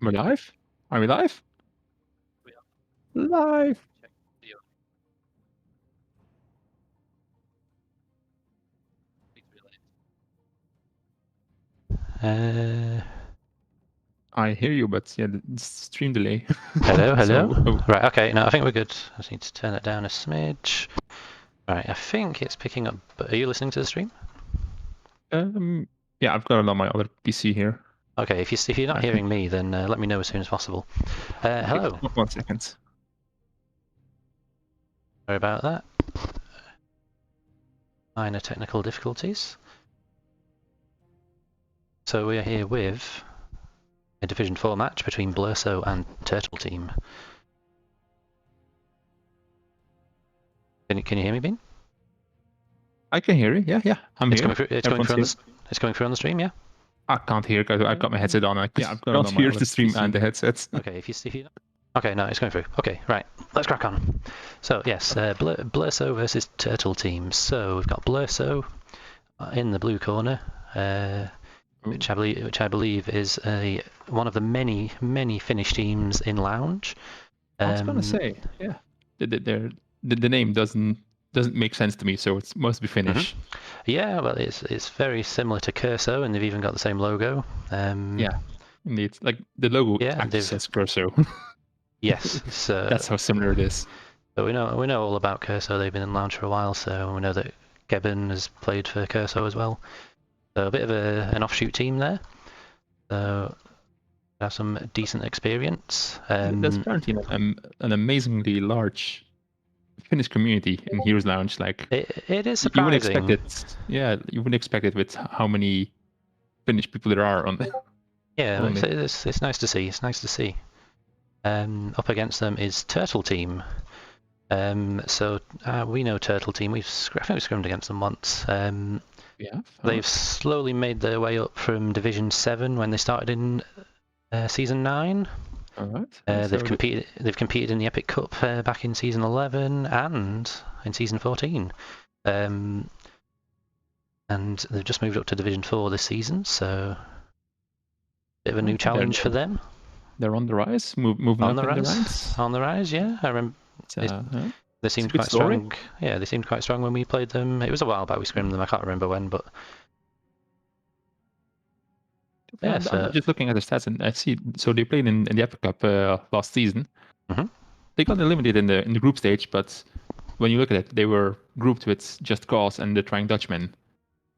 Am I live? Are we live? Live. I hear you, but yeah, the stream delay. Hello, hello. So, Right, okay, no, I think we're good. I just need to turn it down a smidge. Right, I think it's picking up. But are you listening to the stream? yeah, I've got it on my other PC here. Okay, if you're not hearing me, then let me know as soon as possible. Hello. 1 second. Sorry about that. Minor technical difficulties. So we are here with a Division 4 match between Blurso and Turtle Team. Can you hear me, Bean? I can hear you. Yeah, I'm here. It's coming through on the stream, yeah. I can't hear because I've got my headset on. I've got it on my other stream and the headsets. Okay, if you okay, no, it's going through. Okay, right, let's crack on. So yes, Blurso versus Turtle Team. So we've got Blurso in the blue corner, which I believe is one of the many Finnish teams in Lounge. I was gonna say, yeah, the name doesn't make sense to me, so it must be Finnish. Yeah, well, it's very similar to Curso, and they've even got the same logo. Yeah, indeed. Like the logo actually says Blurso. Yes, so that's how similar it is. But we know all about Curso. They've been in Lounge for a while, so we know that Gebben has played for Curso as well. So a bit of an offshoot team there. So have some decent experience. There's apparently an amazingly large Finnish community in Heroes Lounge. Like it is surprising. You wouldn't expect it. Yeah, you wouldn't expect it with how many Finnish people there are on. Yeah, it's nice to see. It's nice to see. Up against them is Turtle Team. So we know Turtle Team. I think we've scrimmed against them once. Yeah. They've slowly made their way up from Division 7 when they started in Season 9. All right. They've competed in the Epic Cup back in Season 11 and in Season 14. And they've just moved up to Division 4 this season, so bit of a new challenge for them. They're on the rise, moving up in the ranks. On the rise, yeah. I remember. They seemed quite strong. Yeah, they seemed quite strong when we played them. It was a while back we scrimmed them. I can't remember when, but yeah. I'm just looking at the stats, and I see. So they played in the Epic Cup last season. They got eliminated in the group stage, but when you look at it, they were grouped with Just Cause and the Trying Dutchman,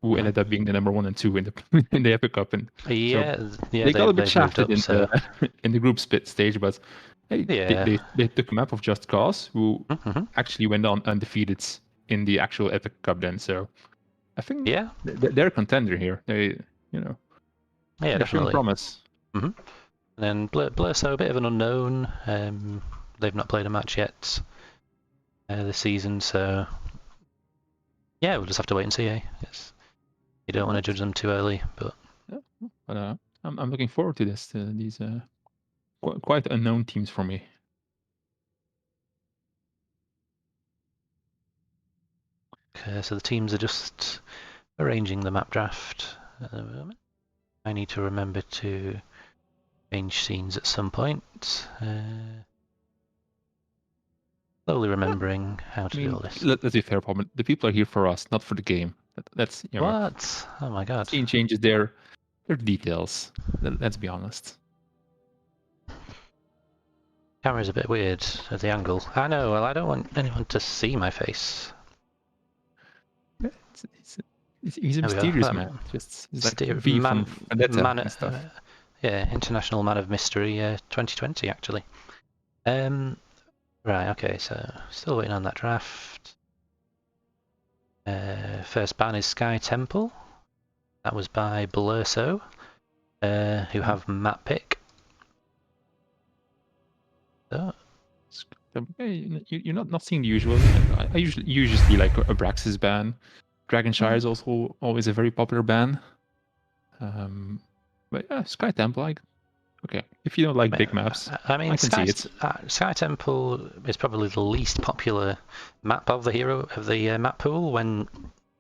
who ended up being the number 1 and 2 in the Epic Cup. And they got a bit shafted in the group stage, but they took a map of Just Cause, who actually went on undefeated in the actual Epic Cup then. So I think they're a contender here. They definitely promise. And then Blurso, a bit of an unknown. They've not played a match yet this season, so yeah, we'll just have to wait and see. You don't want to judge them too early, but I'm looking forward to this. These quite unknown teams for me. Okay, so the teams are just arranging the map draft at the moment. I need to remember to change scenes at some point. Slowly remembering how to do all this. Let's be fair, Paul. The people are here for us, not for the game. That's what? Oh my god! Scene changes their details. Let's be honest. Camera's a bit weird at the angle. I know. Well, I don't want anyone to see my face. He's a mysterious man. Just like V from Vendetta and stuff. Yeah, International Man of Mystery 2020 actually. Right, okay, so still waiting on that draft. First ban is Sky Temple. That was by Blurso, who have map pick. So. You're not seeing the usual. I usually see like a Braxis ban. Dragonshire is also always a very popular ban. But yeah, Sky Temple, okay. If you don't like big maps, I can see it. Sky Temple is probably the least popular map of the map pool. When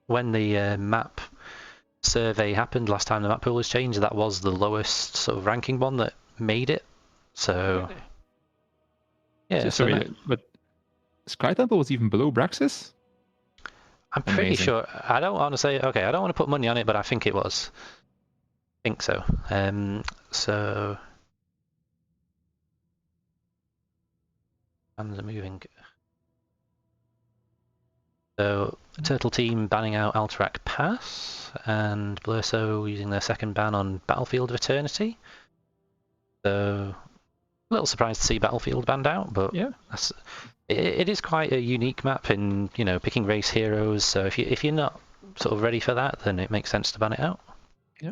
the map survey happened last time the map pool was changed, that was the lowest sort of ranking one that made it So Really? yeah, But Sky Temple was even below Braxis? I'm pretty Amazing. sure. I don't want to say. Okay, I don't want to put money on it, but I think it was. I think so. So hands are moving. So Turtle Team banning out Alterac Pass, and Blurso using their second ban on Battlefield of Eternity. So a little surprised to see Battlefield banned out, but Yeah. it is quite a unique map in picking race heroes. So if you're not sort of ready for that, then it makes sense to ban it out. Yeah.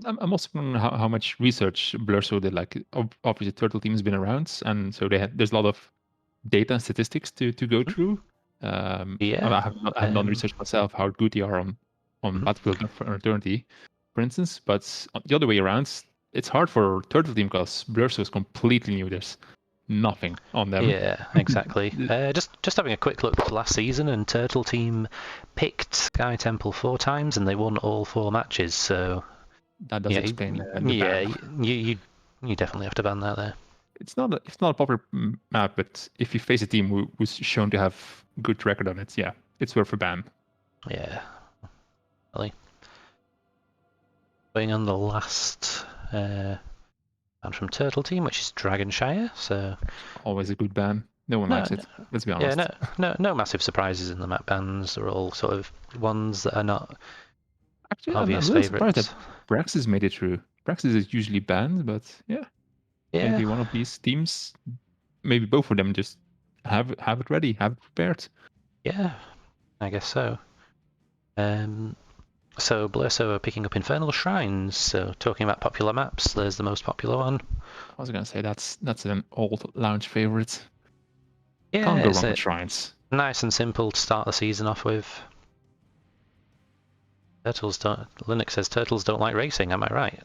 I'm also wondering how much research Blurso did. Like, obviously, Turtle Team's been around, and so there's a lot of data and statistics to go through. Yeah. I have done research myself how good they are on Battlefield for Eternity, for instance. But the other way around, it's hard for Turtle Team because Blurso is completely new. There's nothing on them. Yeah, exactly. Just having a quick look at last season, and Turtle Team picked Sky Temple 4 times, and they won all 4 matches. So That does yeah, explain the yeah, ban. you definitely have to ban that there. It's not a popular map, but if you face a team who's shown to have good record on it, yeah, it's worth a ban. Yeah, really. Going on the last ban from Turtle Team, which is Dragonshire. So Always a good ban. No one likes it. Let's be yeah, honest. no massive surprises in the map bans. They're all sort of ones that are not Actually, I'm a obvious little surprised that favourites. Braxis made it through. Braxis is usually banned, but yeah, Yeah, maybe one of these teams, maybe both of them, just have it ready, have it prepared. yeah, I guess so. So Blurso are picking up Infernal Shrines. So talking about popular maps, there's the most popular one. I was gonna say that's an old lounge favorite. Yeah, Can't go it's wrong with shrines. nice and simple to start the season off with. Linux says turtles don't like racing. Am I right?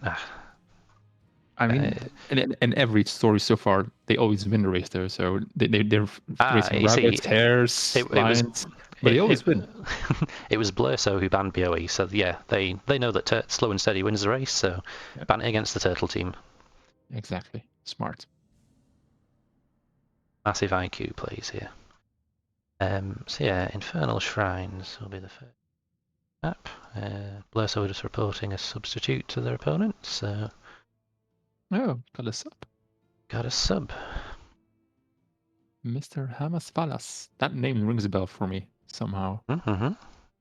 I mean, in every story so far, they always win the race though. So they're racing You see, rabbits, hares, it was lions, but they always win. it was Blurso who banned BOE. So yeah, they know that slow and steady wins the race. So Yeah, ban it against the turtle team. exactly. Smart. Massive IQ plays here. So yeah, Infernal Shrines will be the first map. Blurso just reporting a substitute to their opponent. So Oh, got a sub. got a sub. Mr. Hamas Falas. That name rings a bell for me somehow.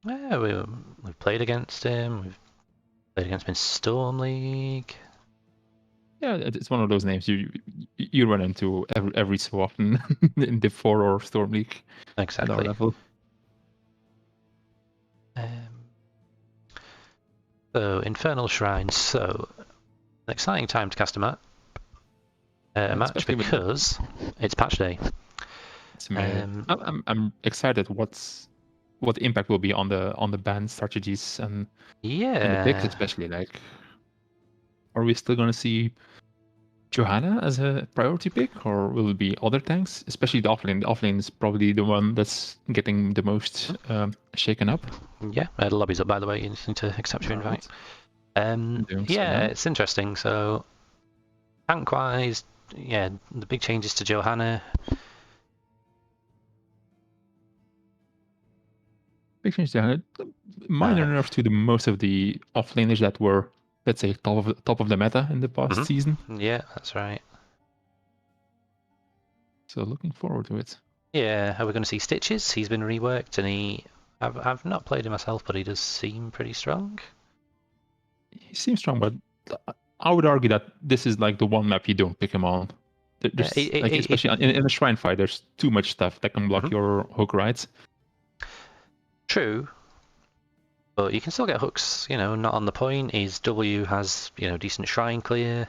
Yeah, we've played against him. We've played against him in Storm League. Yeah, it's one of those names you run into every so often in Div 4 or Storm League at our Exactly. level. So Infernal Shrines. So an exciting time to cast a match because it's patch day. It's amazing. I'm excited what the impact will be on the ban strategies and the picks especially. Like, are we still going to see Johanna as a priority pick, or will it be other tanks, especially the offlane? The offlane is probably the one that's getting the most shaken up. Yeah, the lobby's up, by the way. You just need to accept your invite. Yeah, it's interesting. So, tank-wise, yeah, the big changes to Johanna. Big changes to Johanna. Minor nerfs to the most of the offlaners that were, let's say, top of the meta in the past season. Yeah, that's right. So looking forward to it. Yeah, are we going to see Stitches? He's been reworked, and I've not played him myself, but he does seem pretty strong. He seems strong, but I would argue that this is like the one map you don't pick him on. There's especially in a shrine fight, there's too much stuff that can block your hook rides. True, but you can still get hooks. Not on the point. His W has decent shrine clear,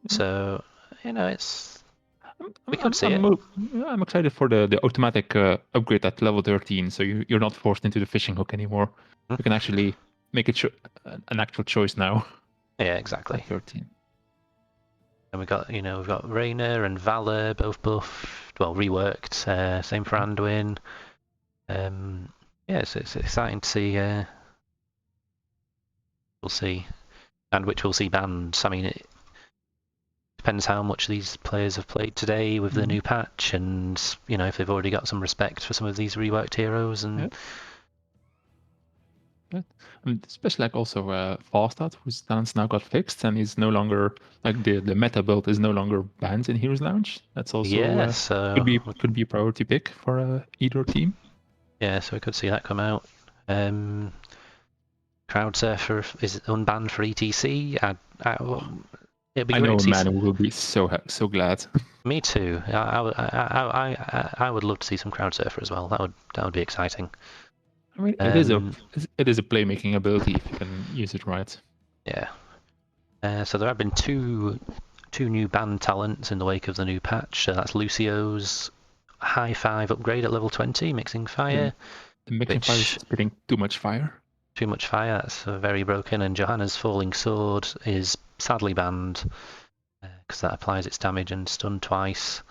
so it's. We could see it. I'm excited for the automatic upgrade at level 13, so you're not forced into the fishing hook anymore. You can actually make it an actual choice now. Yeah, exactly. At 13. And we've got Rainer and Valor both buffed, well reworked. Same for Anduin. Yeah, it's exciting to see. We'll see, and which we'll see banned. I mean, depends how much these players have played today with the new patch, and if they've already got some respect for some of these reworked heroes. And and especially like also Falstad, whose talents now got fixed, and he's no longer like the meta build is no longer banned in Heroes Lounge. That's also so could be a priority pick for either team. Yeah, so we could see that come out. Crowdsurfer is unbanned for ETC. It'd be I great know to a see man who will be so glad. Me too. I would love to see some Crowdsurfer as well. That would be exciting. I mean, it is a playmaking ability if you can use it right. Yeah. So there have been two new banned talents in the wake of the new patch. That's Lucio's high 5 upgrade at level 20, mixing fire. The mixing fire is spitting too much fire. Too much fire. That's very broken. And Johanna's falling sword is sadly banned because that applies its damage and stun twice.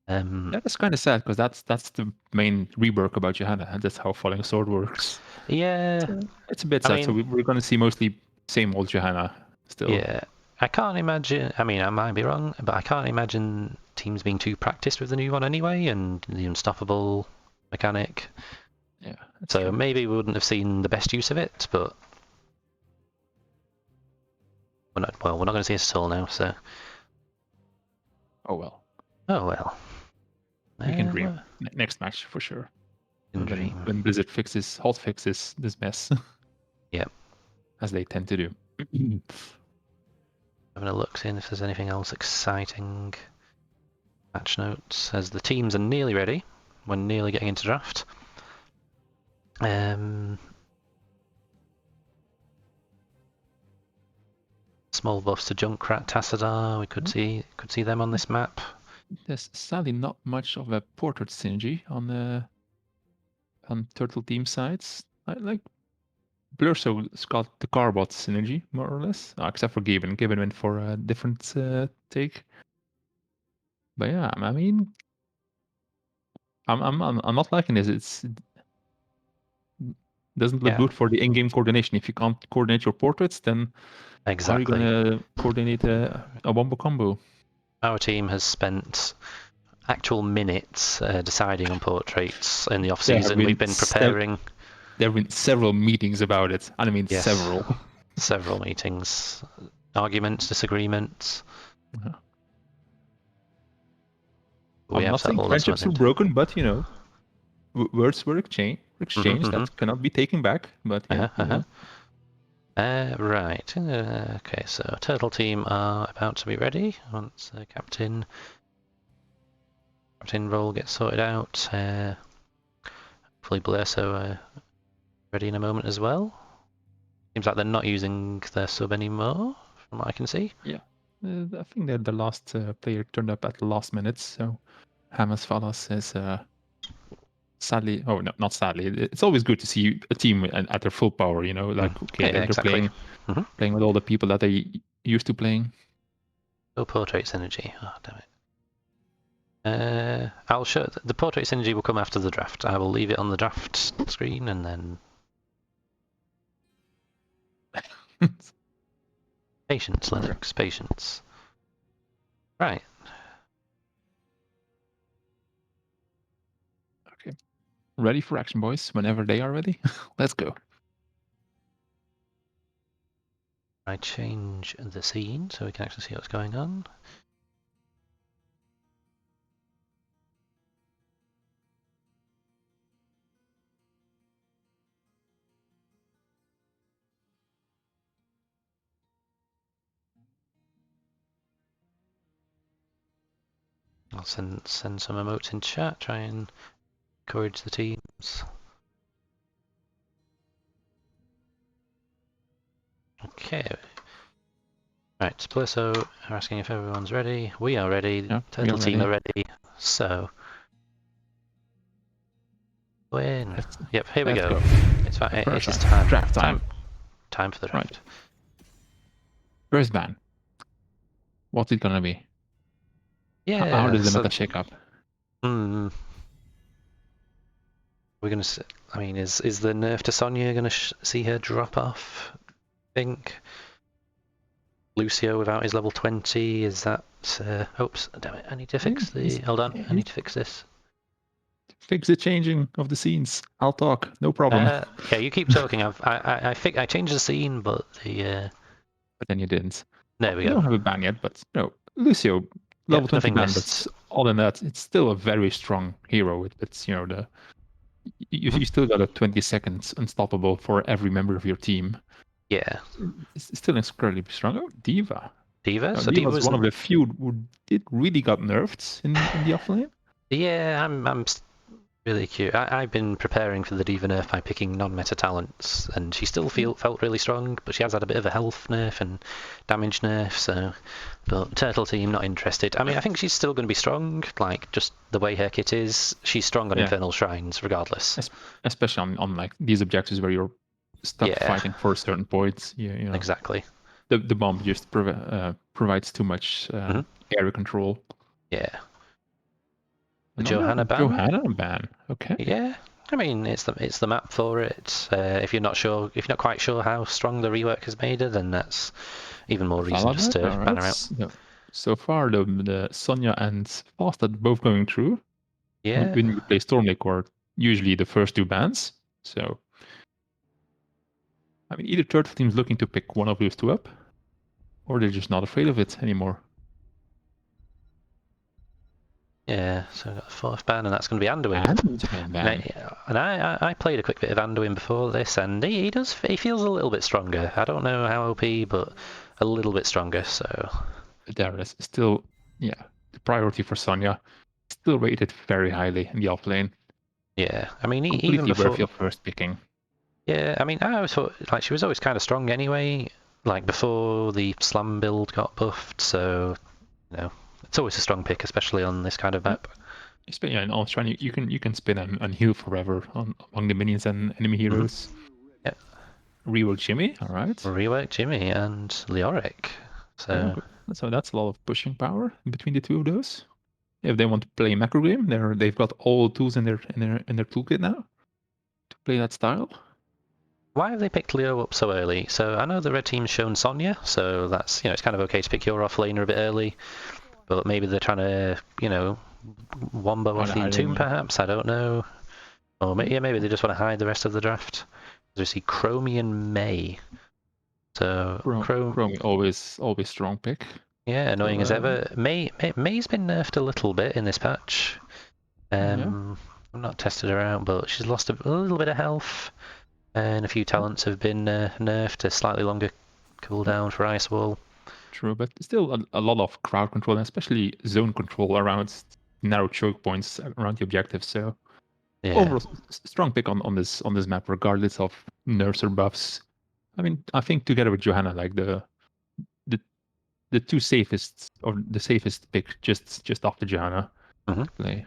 That's kind of sad because that's the main rework about Johanna, and that's how falling sword works. Yeah, it's a bit sad. So we're going to see mostly same old Johanna still. Yeah, I can't imagine. I mean, I might be wrong, but I can't imagine teams being too practiced with the new one anyway, and the unstoppable mechanic. Yeah. So true. maybe we wouldn't have seen the best use of it, but we're not going to see it at all now. So. Oh well. Oh well. We can dream. Next match for sure. When Blizzard hot fixes this mess. Yep. As they tend to do. Having a look, seeing if there's anything else exciting. Match notes as the teams are nearly ready. We're nearly getting into draft. Small buffs to Junkrat, Tassadar. We could see them on this map. There's sadly not much of a portrait synergy on Turtle team sides. Like Blurso's got the Carbot synergy more or less, except for Gibbon. Gibbon went for a different take. But yeah, I mean, I'm not liking this. It doesn't look good for the in-game coordination. If you can't coordinate your portraits, then how are you going to coordinate a wombo combo? Our team has spent actual minutes deciding on portraits in the off-season. We've been preparing. There have been several meetings about it. I mean, several. Several meetings. Arguments, disagreements. Yeah. I'm not saying friendships were broken, but words were exchanged that cannot be taken back. But yeah. Right. Okay, so Turtle team are about to be ready once the captain role gets sorted out. Hopefully Blurso ready in a moment as well. Seems like they're not using their sub anymore, from what I can see. Yeah, I think that the last player turned up at the last minute, so Hamas Falas is sadly, not sadly. It's always good to see a team at their full power. Like they're exactly. playing with all the people that they used to playing. Oh, portrait synergy. Oh, damn it. I'll show the portrait synergy will come after the draft. I will leave it on the draft screen and then. Patience, Linux, patience. Right. Okay. Ready for action, boys. Whenever they are ready, let's go. I change the scene so we can actually see what's going on. I'll send some emotes in chat, try and encourage the teams. Okay. Right, Blurso are asking if everyone's ready. We are ready. Yeah, Turtle team are ready. So. Win. Yep, here we go. It's fine. It is time. Draft time. Time for the draft. Right. First ban. What's it gonna be? Yeah. How does the meta shake up? We're gonna. I mean, is the nerf to Sonya gonna see her drop off? I think. Lucio without his level 20, is that Oops, damn it! I need to fix the. Hold on, I need to fix this. Fix the changing of the scenes. I'll talk. No problem. Yeah, you keep talking. I changed the scene, but the. But then you didn't. There we You go. don't have a ban yet, but no. Lucio, level 20 ban, but other than that, it's still a very strong hero. It's you still got a 20 seconds unstoppable for every member of your team. Yeah. It's still incredibly strong. Oh, Diva. Diva? So Diva was one of the few who did really got nerfed in the offlane. Yeah, I'm really cute. I've been preparing for the Diva nerf by picking non-meta talents, and she still felt really strong, but she has had a bit of a health nerf and damage nerf, so... But Turtle Team, not interested. I mean, I think she's still going to be strong, like, just the way her kit is. She's strong on Infernal Shrines, regardless. Especially on like, these objectives where you're stuck fighting for certain points. You know, exactly. The bomb just provides too much area control. Yeah. The Johanna ban. Okay. Yeah. I mean, it's the map for it. If you're not quite sure how strong the rework has made her, then that's even more reason just to ban her out. No. So far, the Sonya and Fast are both going through. Yeah. When you play Stormlake, or usually the first two bans. So, I mean, either Turtle Team's looking to pick one of those two up, or they're just not afraid of it anymore. Yeah, so I've got the fourth ban, and that's going to be Anduin. And I played a quick bit of Anduin before this, and he feels a little bit stronger. I don't know how OP, but a little bit stronger. So there is still, the priority for Sonya, still rated very highly in the offlane. Yeah, I mean, even before worth your first picking. Yeah, I mean, I always thought like she was always kind of strong anyway. Like before the slam build got buffed, so it's always a strong pick, especially on this kind of map. Especially in Shrine, you can spin and heal forever among the minions and enemy heroes. Yeah. Rework Jimmy, all right. Rework Jimmy and Leoric. So that's a lot of pushing power between the two of those. If they want to play macro game, they've got all tools in their toolkit now to play that style. Why have they picked Leo up so early? So I know the red team's shown Sonya, so that's it's kind of okay to pick your offlaner a bit early, but maybe they're trying to wombo off the Entomb perhaps. I don't know, or maybe they just want to hide the rest of the draft. We see Chromie and May. So Chromie always strong pick. Yeah, annoying as ever. May's been nerfed a little bit in this patch. I've not tested her out, but she's lost a little bit of health, and a few talents have been nerfed. A slightly longer cooldown for Ice Wall. True, but still a lot of crowd control, and especially zone control around narrow choke points around the objective. So overall, strong pick on this map, regardless of nerfs or buffs. I mean, I think together with Johanna, like the two safest, or the safest pick just after Johanna play.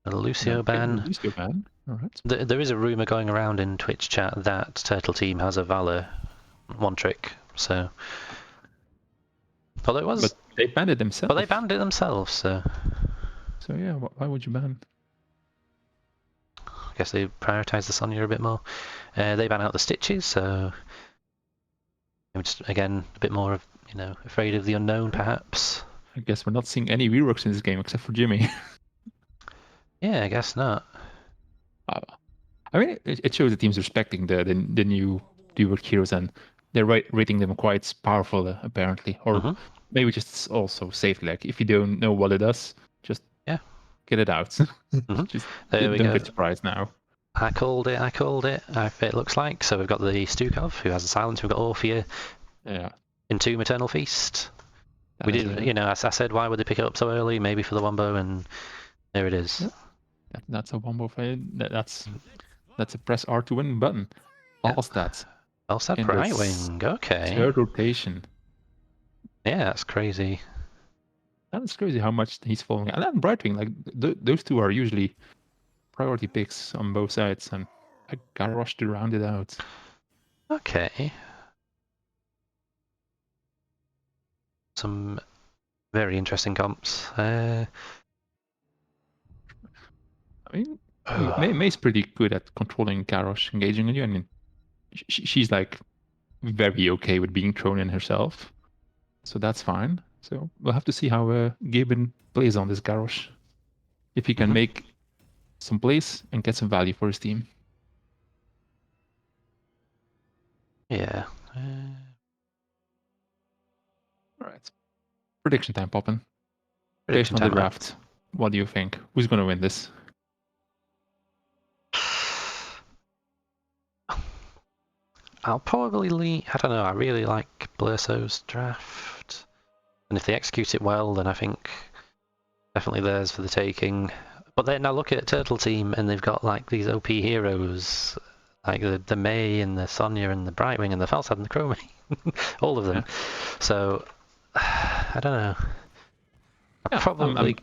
A Lucio ban. Lucio ban. All right. There is a rumor going around in Twitch chat that Turtle Team has a Valor one trick. So, although it was, but they banned it themselves. But they banned it themselves. So yeah, why would you ban? I guess they prioritize the Sonya a bit more. They ban out the Stitches, so just again a bit more of afraid of the unknown, perhaps. I guess we're not seeing any reworks in this game except for Jimmy. Yeah, I guess not. I mean, it shows the team's respecting the new reworked heroes, and they're rating them quite powerful, apparently. Or maybe just also safe. Like, if you don't know what it does, just get it out. Just don't get surprised now. I called it. It looks like. So we've got the Stukov, who has a silence. We've got Orphea. Yeah. Entomb Eternal Feast. We did, as I said, why would they pick it up so early? Maybe for the wombo, and there it is. Yeah. That's a wombo. That's a press R to win button. All stats. All stat right wing. Okay. Third rotation. Yeah, that's crazy. That's crazy how much he's falling. And then Brightwing, like those two are usually priority picks on both sides, and I got rushed to round it out. Okay. Some very interesting comps. I mean, May's pretty good at controlling Garrosh engaging on you. I mean, she's like very okay with being thrown in herself. so that's fine. So we'll have to see how Gaben plays on this Garrosh. If he can make some plays and get some value for his team. Yeah. All right. Prediction time, Poppin. Based Prediction on the time. draft, what do you think? Who's going to win this? I'll probably lean. I don't know. I really like Blurso's draft, and if they execute it well, then I think definitely theirs for the taking. But then I look at Turtle Team, and they've got like these OP heroes, like the Mei and the Sonya and the Brightwing and the Falstad and the Chromie, all of them. Yeah. So I don't know. Probably.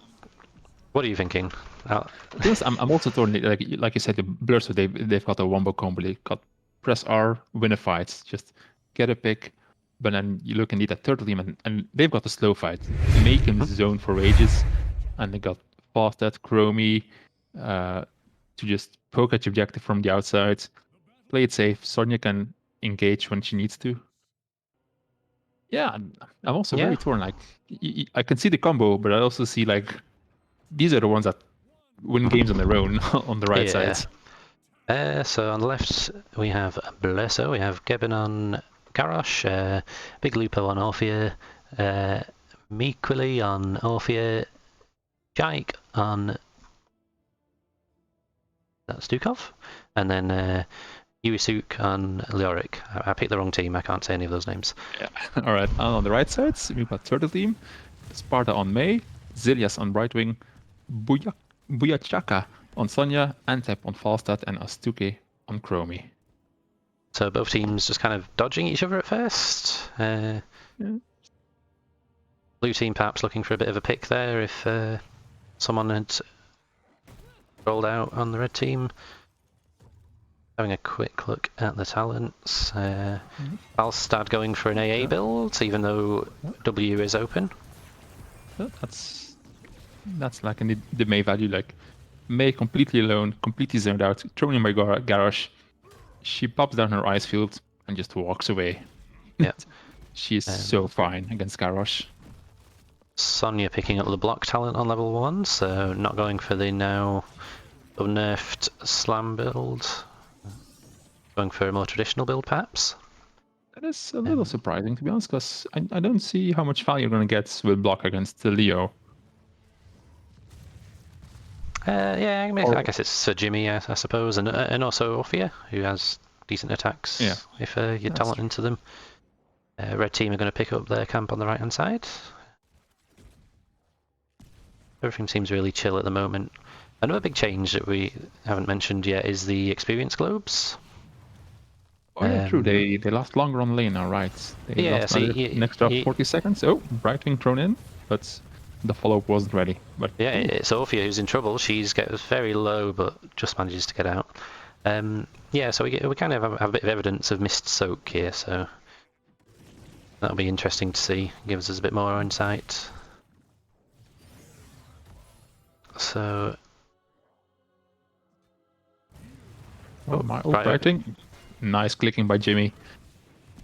What are you thinking? I'm also torn. Like you said, the Blurso, they've got a wombo combo. They got press R, win a fight, just get a pick. But then you look indeed at Turtle Team, and they've got a slow fight. Make him zone for ages, and they got Falstad, Chromie, to just poke at your objective from the outside. Play it safe. Sonya can engage when she needs to. Yeah, I'm also very torn. Like I can see the combo, but I also see like these are the ones that win games on their own on the right side. So on the left we have Blurso, we have Gebbin on Garrosh, Big Lupo on Orphea, Meequily on Orphea, Jake on Stukov, and then Uisuk on Leoric. I picked the wrong team, I can't say any of those names. Yeah. All right, and on the right side we've got Turtle Team, Sparta on Mei, Zilias on Brightwing, Buyachaka on Sonya, Antep on Falstad, and Astuke on Chromie. So both teams just kind of dodging each other at first. Yeah. Blue team perhaps looking for a bit of a pick there if someone had rolled out on the red team. Having a quick look at the talents. Falstad going for an AA build, even though W is open. That's like in the Mei value. Like Mei completely alone, completely zoned out, thrown in by Garrosh. She pops down her ice field and just walks away. Yeah. She's so fine against Garrosh. Sonya picking up the block talent on level 1, so not going for the now nerfed slam build. Going for a more traditional build, perhaps? That is a little surprising, to be honest, because I don't see how much value you're going to get with block against the Leo. Yeah, I guess it's for Jimmy, I suppose, and also Orphea, who has decent attacks if you talent into them. Red team are going to pick up their camp on the right-hand side. Everything seems really chill at the moment. Another big change that we haven't mentioned yet is the experience globes. Oh yeah, true. They last longer on lane now, right? They lost an extra 40 seconds. Oh, Brightwing thrown in, but the follow-up wasn't ready. But yeah, it's Orphea who's in trouble. She gets very low, but just manages to get out. Yeah, so we kind of have a bit of evidence of missed soak here, so that'll be interesting to see. Gives us a bit more insight. So, Brightwing. Nice clicking by Jimmy.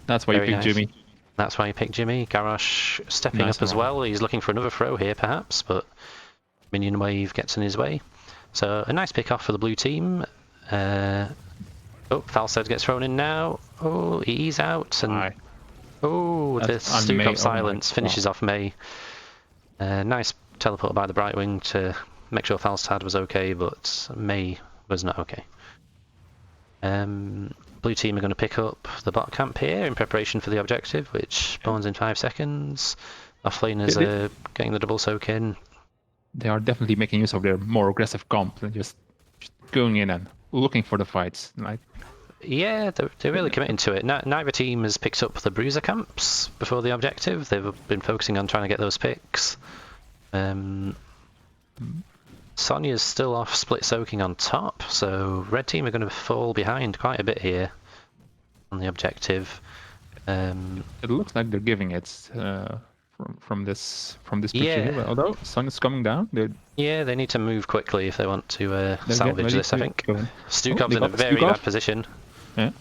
That's why you picked Jimmy. That's why you picked Jimmy. Garrosh stepping up as well. He's looking for another throw here, perhaps, but minion wave gets in his way. So a nice pick off for the blue team. Oh, Falstad gets thrown in now. Oh, he's out, and the Stukov silence finishes off Mei. Nice teleport by the Brightwing to make sure Falstad was okay, but Mei was not okay. Blue team are going to pick up the bot camp here in preparation for the objective, which spawns in 5 seconds. Offlaners are getting the double soak in. They are definitely making use of their more aggressive comp and just going in and looking for the fights. Like, yeah, they're really committing to it. Neither team has picked up the bruiser camps before the objective. They've been focusing on trying to get those picks. Sonya's still off split soaking on top, so red team are going to fall behind quite a bit here on the objective. It looks like they're giving it from this picture here. Although Sonya's coming down, they need to move quickly if they want to salvage this. I think Stukov's in a very bad position. Yeah.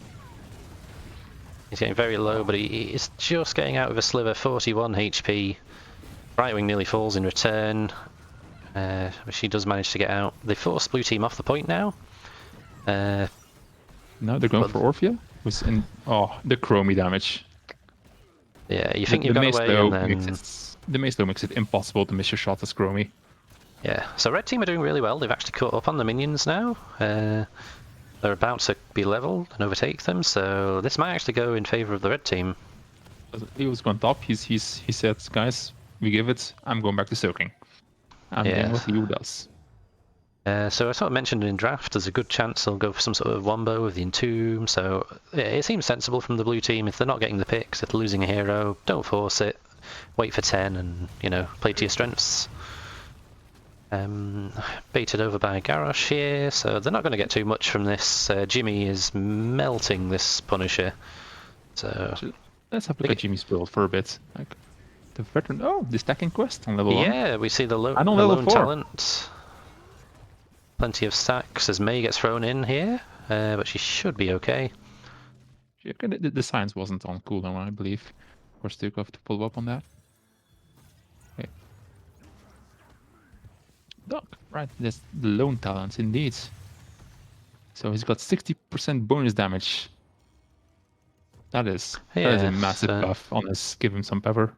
He's getting very low, but he's just getting out of a sliver. 41 HP. Brightwing nearly falls in return. She does manage to get out. They force blue team off the point now. Now they're going for Orphea. Who's in? Oh, the chromie damage. Yeah, you think you've got away, and then the Mace Slow makes it impossible to miss your shot as chromie. Yeah, so red team are doing really well. They've actually caught up on the minions now. They're about to be leveled and overtake them, so this might actually go in favor of the red team. He was going top. He said, guys, we give it. I'm going back to soaking. And then what he does. So I sort of mentioned in draft, there's a good chance they'll go for some sort of wombo with the Entomb. So it seems sensible from the blue team. If they're not getting the picks, if they're losing a hero, don't force it. Wait for 10 and, you know, play to your strengths. Baited over by Garrosh here, so they're not going to get too much from this. Jimmy is melting this Punisher. So let's have a look at Jimmy's build for a bit. Like the veteran. Oh, the stacking quest on level 1. Yeah, we see the lone talent. Plenty of stacks as May gets thrown in here, but she should be okay. The science wasn't on cooldown, I believe. Of course, Stukov to follow up on that. Okay. Doc, right, that's the lone talent indeed. So he's got 60% bonus damage. That is a massive buff on us. Give him some pepper.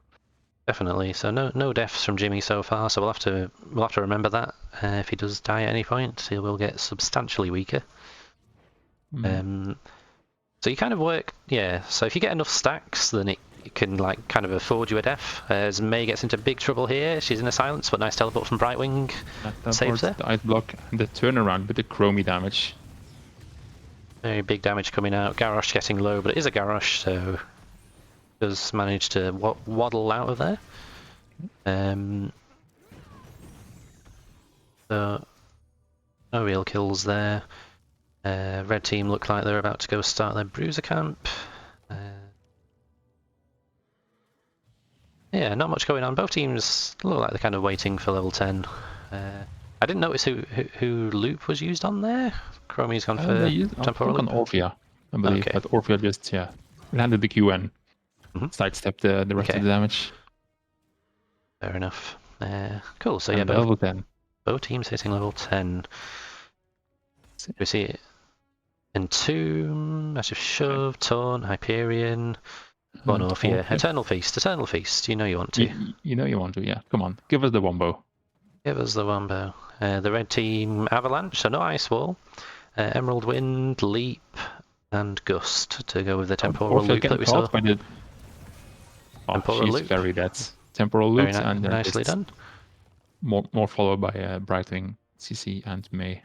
Definitely. So no deaths from Jimmy so far. So we'll have to remember that. If he does die at any point, he will get substantially weaker. So you kind of work, so if you get enough stacks, then it can like kind of afford you a death. As May gets into big trouble here, she's in a silence, but nice teleport from Brightwing saves her. The ice block and the turnaround with the chromie damage. Very big damage coming out. Garrosh getting low, but it is a Garrosh, so does manage to waddle out of there. So no real kills there. Red team look like they're about to go start their bruiser camp. Yeah, not much going on. Both teams look like they're kind of waiting for level 10. I didn't notice who loop was used on there. Chromie's gone for temporal loop. On Orphea, I believe, but Orphea just landed the QN. Sidestep the rest of the damage. Fair enough. Cool. So and level 10. Both teams hitting level 10. We see it. Entomb, Massive Shove, Taunt, Hyperion, one off here. Eternal Feast, Eternal Feast. You know you want to. You know you want to, yeah. Come on, give us the wombo. Give us the wombo. The red team Avalanche, so no Ice Wall. Emerald Wind, Leap, and Gust to go with the temporal loop that we saw. Temporal loop. Very dead. Temporal loop and nicely done. More followed by Brightwing, CC, and May.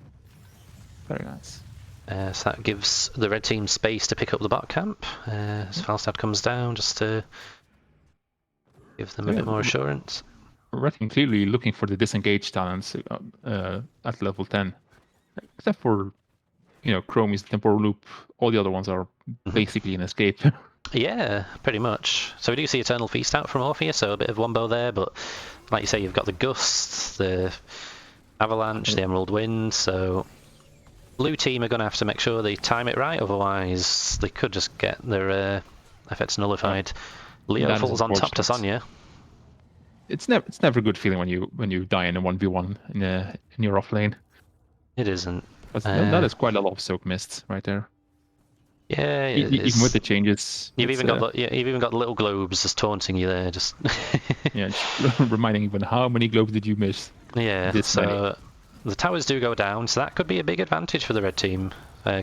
Very nice. So that gives the red team space to pick up the bot camp as Falstad comes down, just to give them a bit more assurance. Red team clearly looking for the disengaged talents at level 10, except for Chromie's temporal loop. All the other ones are basically an escape. Yeah, pretty much. So we do see Eternal Feast out from Orphea, so a bit of wombo there, but like you say, you've got the Gust, the Avalanche, the Emerald Wind, so blue team are going to have to make sure they time it right, otherwise they could just get their effects nullified. Leo falls on top to Sonya. It's never a good feeling when you die in a 1v1 in your off lane. It isn't. That is quite a lot of soak missed right there. Yeah, even with the changes. You've even got the little globes just taunting you there, just just reminding even how many globes did you miss? Yeah, so the towers do go down, so that could be a big advantage for the red team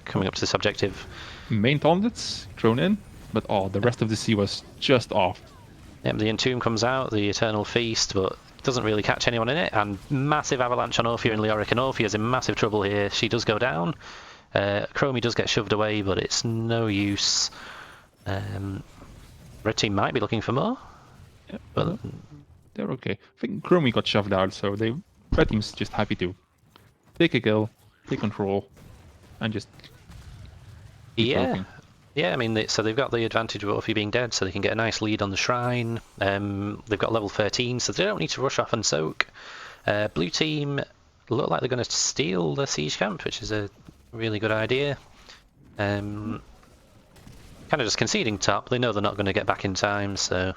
coming up to this objective. Main taunted, thrown in, but the rest of the sea was just off. Yep, the Entomb comes out, the Eternal Feast, but doesn't really catch anyone in it, and massive avalanche on Orphea and Leoric, and Orphea's in massive trouble here. She does go down. Chromie does get shoved away, but it's no use. Red team might be looking for more. Yeah, but they're okay. I think Chromie got shoved out, so red team's just happy to take a kill, take control, and just keep working. Yeah, I mean, so they've got the advantage of Orphea being dead, so they can get a nice lead on the shrine. They've got level 13, so they don't need to rush off and soak. Blue team look like they're going to steal the siege camp, which is a really good idea. Kind kind of just conceding top. They know they're not going to get back in time, so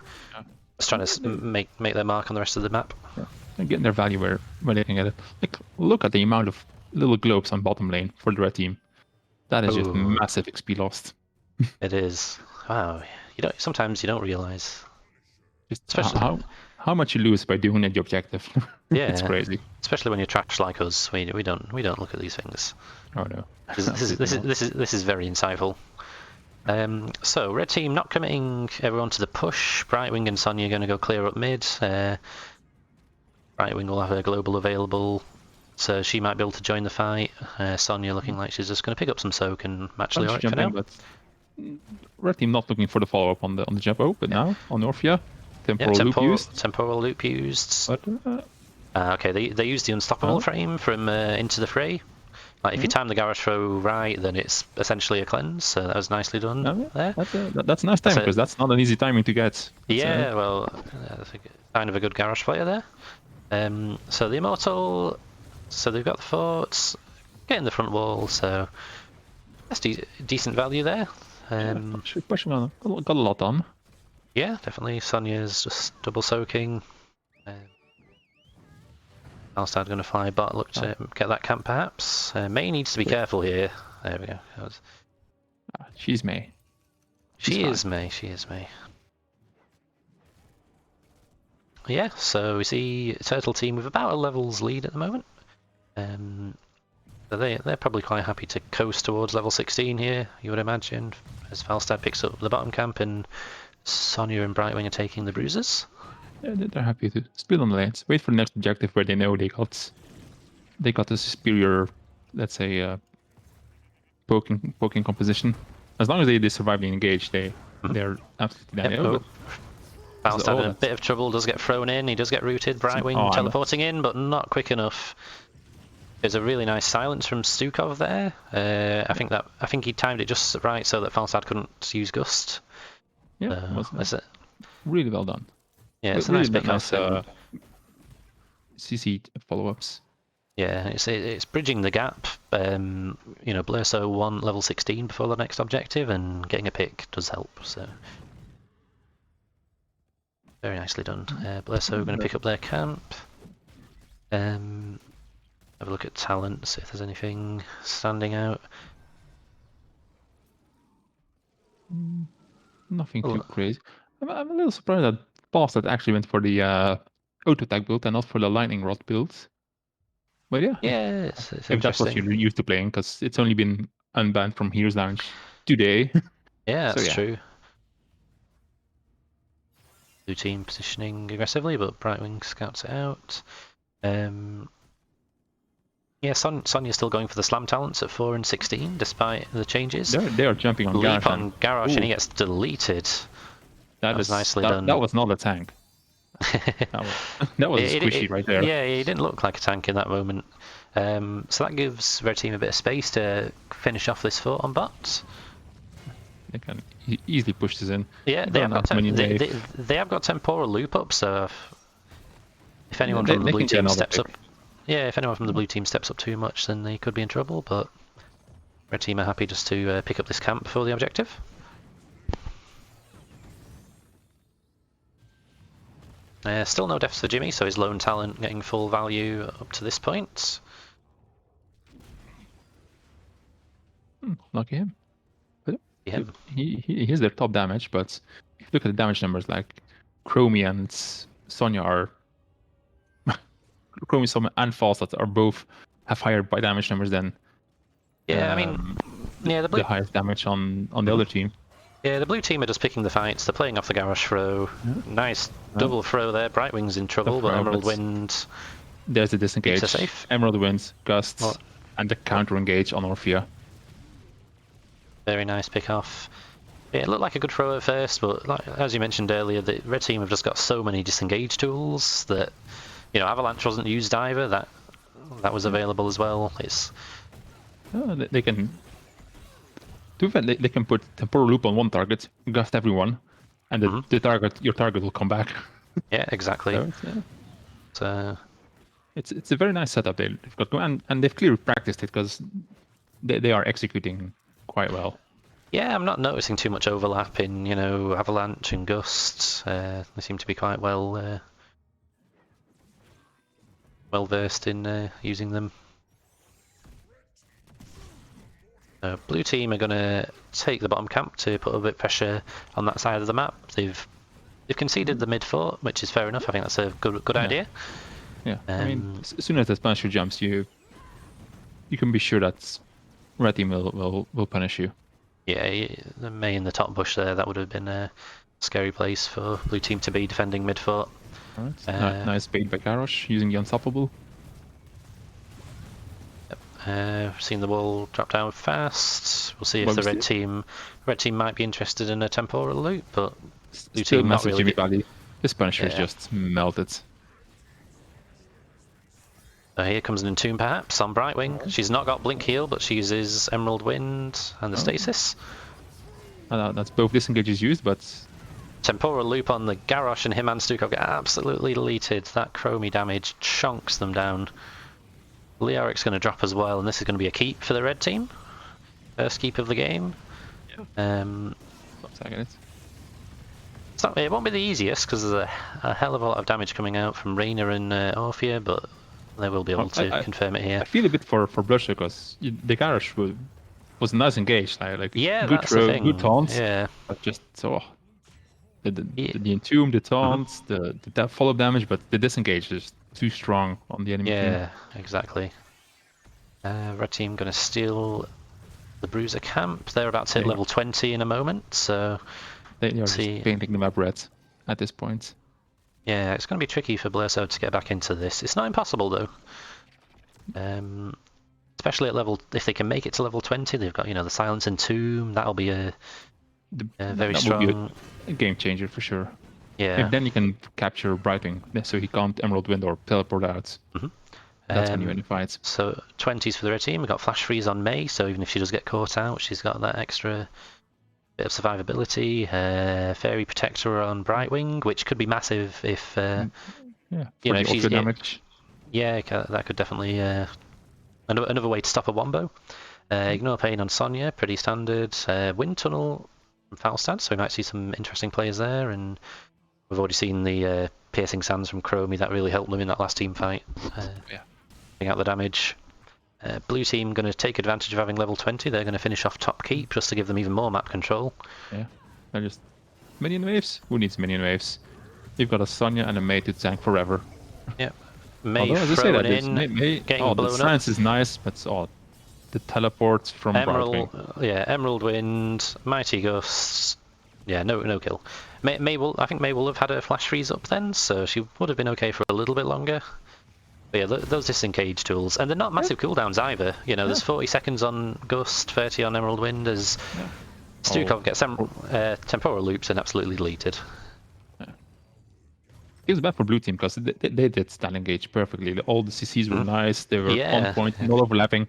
just trying to make their mark on the rest of the map. Yeah. They're getting their value where they can get it. Like, look at the amount of little globes on bottom lane for the red team. That is just massive XP lost. It is. Wow. Sometimes you don't realize. Just especially how much you lose by doing the objective. Yeah, it's crazy. Especially when you're trash like us. We don't look at these things. Oh no. This is very insightful. So red team not committing everyone to the push. Brightwing and Sonya are going to go clear up mid. Brightwing will have her global available, so she might be able to join the fight. Sonya looking like she's just going to pick up some soak and match the Auric for now. But red team not looking for the follow up on the jump out, but now on Orphea, temporal loop used. But, okay, they used the unstoppable frame from into the fray. Like if you time the garage throw right, then it's essentially a cleanse. So that was nicely done there. That's a nice time because that's not an easy timing to get. Well, that's kind of a good garage player there. So the immortal, so they've got the forts, getting the front wall, so that's decent value there. Pushing on, got a lot on. Yeah, definitely. Sonya's just double soaking. Alstad going to fly bot, look to get that camp perhaps. May needs to be careful here. There we go. She's May. She is May. Yeah, so we see Turtle team with about a level's lead at the moment. So they're probably quite happy to coast towards level 16 here, you would imagine, as Falstad picks up the bottom camp and Sonya and Brightwing are taking the bruises. Yeah, they're happy to split on the lanes. Wait for the next objective where they know they got a superior, let's say, poking composition. As long as they survive the engage, they're absolutely down. Falstad in a bit of trouble, does get thrown in, he does get rooted, Brightwing teleporting in, but not quick enough. There's a really nice silence from Stukov there. I think he timed it just right so that Falstad couldn't use Gust. Yeah, that's it. Really well done. Yeah, it's a nice pick off. CC follow-ups. Yeah, it's bridging the gap. Blurso won level 16 before the next objective, and getting a pick does help. So very nicely done. Blurso going to pick up their camp. Have a look at talent, see if there's anything standing out. Nothing too crazy. I'm a little surprised that Falstad actually went for the auto attack build and not for the lightning rod build. But yeah, it's if that's what you're used to playing, because it's only been unbanned from Heroes Lounge today. Yeah, that's true. Blue team positioning aggressively, but Brightwing scouts it out. Yeah, Sonya's still going for the slam talents at 4 and 16, despite the changes. They are jumping on Leap on Garrosh, and he gets deleted. That was nicely done. That was not a tank. that was squishy right there. Yeah, he didn't look like a tank in that moment. So that gives Red Team a bit of space to finish off this fort on bot. They can easily push this in. Yeah, they have got temporal loop up, so if anyone from the blue team steps up... Yeah, if anyone from the blue team steps up too much, then they could be in trouble, but Red Team are happy just to pick up this camp before the objective. Still no deaths for Jimmy, so his lone talent getting full value up to this point. Lucky him. But he is their top damage, but if you look at the damage numbers, like Chromie and Sonya are... Chromie, Sonya and Falstad are both have higher damage numbers than... Yeah, I mean... Yeah, the highest damage on the other team. Yeah, the blue team are just picking the fights. They're playing off the Garrosh throw. Yeah. Nice double throw there. Brightwing's in trouble, but Emerald Wind... There's the disengage. Safe. Emerald Wind, Gust, and the counter engage on Orphea. Very nice pick off. Yeah, it looked like a good throw at first, but as you mentioned earlier, the red team have just got so many disengage tools that, Avalanche wasn't used either. That was available as well. It's... they can... They can put temporal loop on one target, gust everyone, and your target will come back. Yeah, exactly. So it's a very nice setup they've got going, and they've clearly practiced it because they are executing quite well. Yeah, I'm not noticing too much overlap in, Avalanche and Gust. They seem to be quite well versed in using them. Blue team are going to take the bottom camp to put a bit of pressure on that side of the map. They've conceded the mid fort, which is fair enough. I think that's a good idea. Yeah, I mean, as soon as the Punisher jumps, you can be sure that red team will punish you. Yeah, the May in the top bush there, that would have been a scary place for blue team to be defending mid fort. All right, nice bait by Garrosh using the unstoppable. Seen the wall drop down fast. We'll see if the red team might be interested in a temporal loop, but blue still team not massive really. Jimmy Valley. This Punisher is just melted. Here comes an Entomb perhaps on Brightwing. She's not got Blink Heal, but she uses Emerald Wind and the Stasis. That's both disengages used, but Temporal Loop on the Garrosh, and him and Stukov get absolutely deleted. That Chromie damage chunks them down. Leoric's going to drop as well, and this is going to be a keep for the red team. First keep of the game. It won't be the easiest because there's a hell of a lot of damage coming out from Reyna and Orphea, but they will be able to confirm it here. I feel a bit for Blurso because the Garrosh was nice engaged, yeah, good that's throw, the thing. good taunts, yeah, but just so the Entomb, the taunts, the follow damage, but the disengage is too strong on the enemy team. Yeah, exactly. Red team going to steal the Bruiser camp. They're about to hit level 20 in a moment, so they are just painting the map red at this point. Yeah, it's going to be tricky for Blurso to get back into this. It's not impossible though. Especially at level, if they can make it to level 20, they've got the Silence Entomb. That'll be a very strong. Will be a game changer for sure. Yeah. If then you can capture Brightwing, so he can't Emerald Wind or teleport out. That's when you win the fight. So 20s for the red team. We've got Flash Freeze on May, so even if she does get caught out, she's got that extra bit of survivability. Fairy Protector on Brightwing, which could be massive if if she's damage. Yeah, that could definitely another way to stop a wombo. Ignore Pain on Sonya, pretty standard. Wind Tunnel from Falstad, so we might see some interesting players there, and we've already seen the Piercing Sands from Chromie. That really helped them in that last team fight. Bring out the damage. Blue team going to take advantage of having level 20. They're going to finish off top keep just to give them even more map control. Yeah, they're just minion waves. Who needs minion waves? You've got a Sonya and a May to tank forever. Yeah, May throwing in, getting blown up. The science is nice, but the teleports from Emerald, Emerald Wind, Mighty Gusts. Yeah, no kill. I think May will have had her Flash Freeze up then, so she would have been okay for a little bit longer. But yeah, those disengage tools, and they're not massive cooldowns either. There's 40 seconds on Gust, 30 on Emerald Wind, as Stukov gets temporal loops and absolutely deleted. It was bad for blue team because they did stand engage perfectly. All the CCs were nice, they were on point, not overlapping.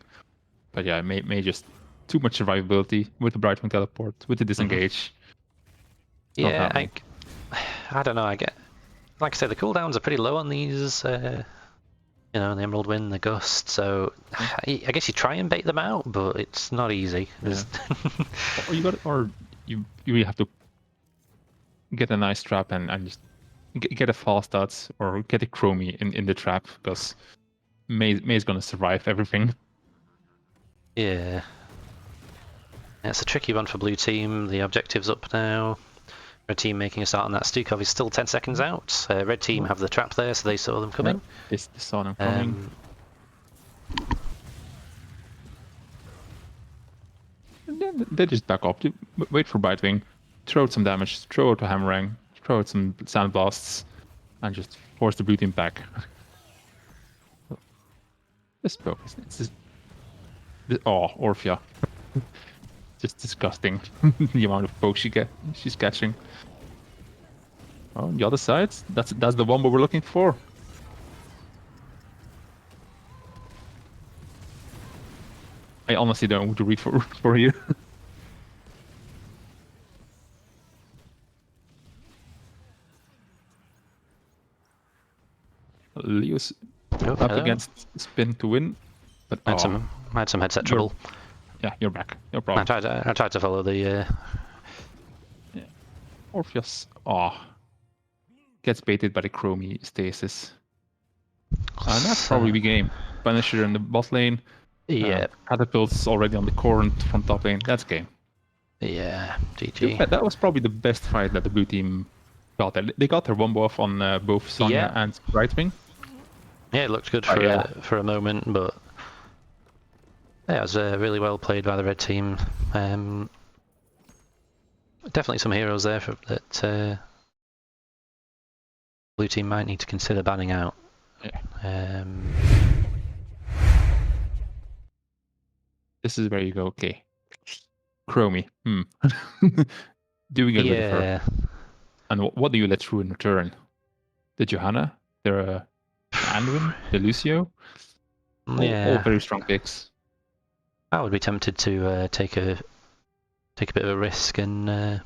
But yeah, May just too much survivability with the Brightwing teleport, with the disengage. Yeah, I don't know. Like I said, the cooldowns are pretty low on these. The Emerald Wind, the Gust. So I guess you try and bait them out, but it's not easy. Yeah. you really have to get a nice trap and just get a fast start or get a Chromie in the trap because May's gonna survive everything. Yeah. It's a tricky one for blue team. The objective's up now. Red team making a start on that. Stukov is still 10 seconds out. Red team have the trap there, so they saw them coming. They saw them coming. They just back up. Wait for Bitewing. Throw out some damage. Throw out a Hammerang. Throw out some Sand Blasts. And just force the blue team back. This poke is Orphea. Just disgusting. The amount of pokes she's catching. On the other side, that's the wombo we're looking for. I honestly don't know what to read for here. Leo's up against Spin to win, but had some headset trouble. Yeah, you're back. No problem. I tried to follow the. Yeah. Orpheus. Gets baited by the Chromie stasis. And that's probably the game. Punisher in the bot lane. Yeah. Catapults already on the core from top lane. That's game. Yeah. GG. That was probably the best fight that the blue team got. They got their wombo off on both Sonya and right wing. Yeah, it looked good for a moment, but yeah, it was really well played by the red team. Definitely some heroes there that blue team might need to consider banning out. Yeah. This is where you go, okay. Chromie. Doing it with her. And what do you let through in return? The Johanna? The Anduin? The Lucio? All very strong picks. I would be tempted to take a bit of a risk and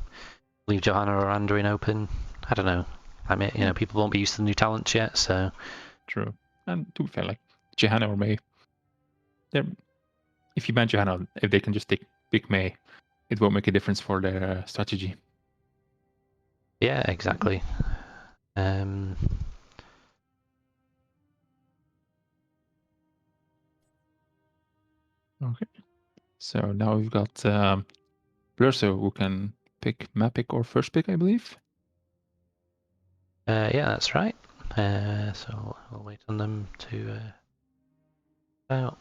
leave Johanna or Anduin open. I don't know. I mean, people won't be used to the new talents yet, so. True. And to be fair, like Johanna or May, if you ban Johanna, if they can just pick May, it won't make a difference for their strategy. Yeah, exactly. Okay. So now we've got Blurso, who can pick map pick or first pick, I believe. Yeah, that's right. So we'll wait on them to out.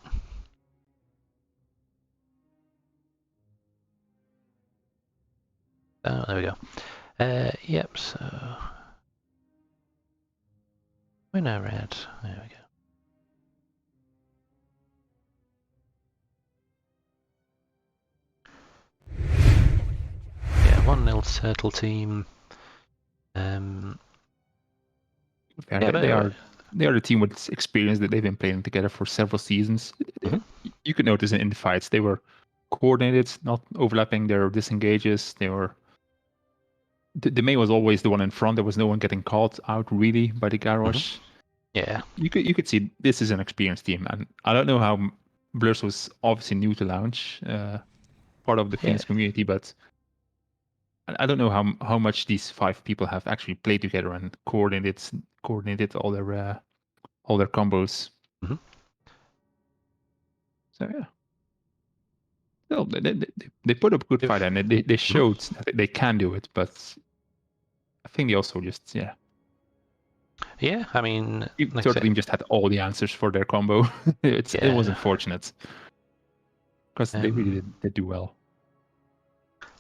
Oh, there we go. Yep, so winner red. There we go. Yeah, 1-0 Turtle team. They are the team with experience that they've been playing together for several seasons. You could notice in the fights they were coordinated, not overlapping their disengages. They were. The May was always the one in front. There was no one getting caught out really by the Garrosh. Yeah, you could see this is an experienced team, and I don't know how Blurso was obviously new to Lounge, part of the Phoenix community, but I don't know how much these 5 people have actually played together and coordinated all their combos. So yeah, well, they put up a good fight and they showed that they can do it, but I think they also just Yeah, I mean, like Turtle Team just had all the answers for their combo. It was unfortunate because they really did do well.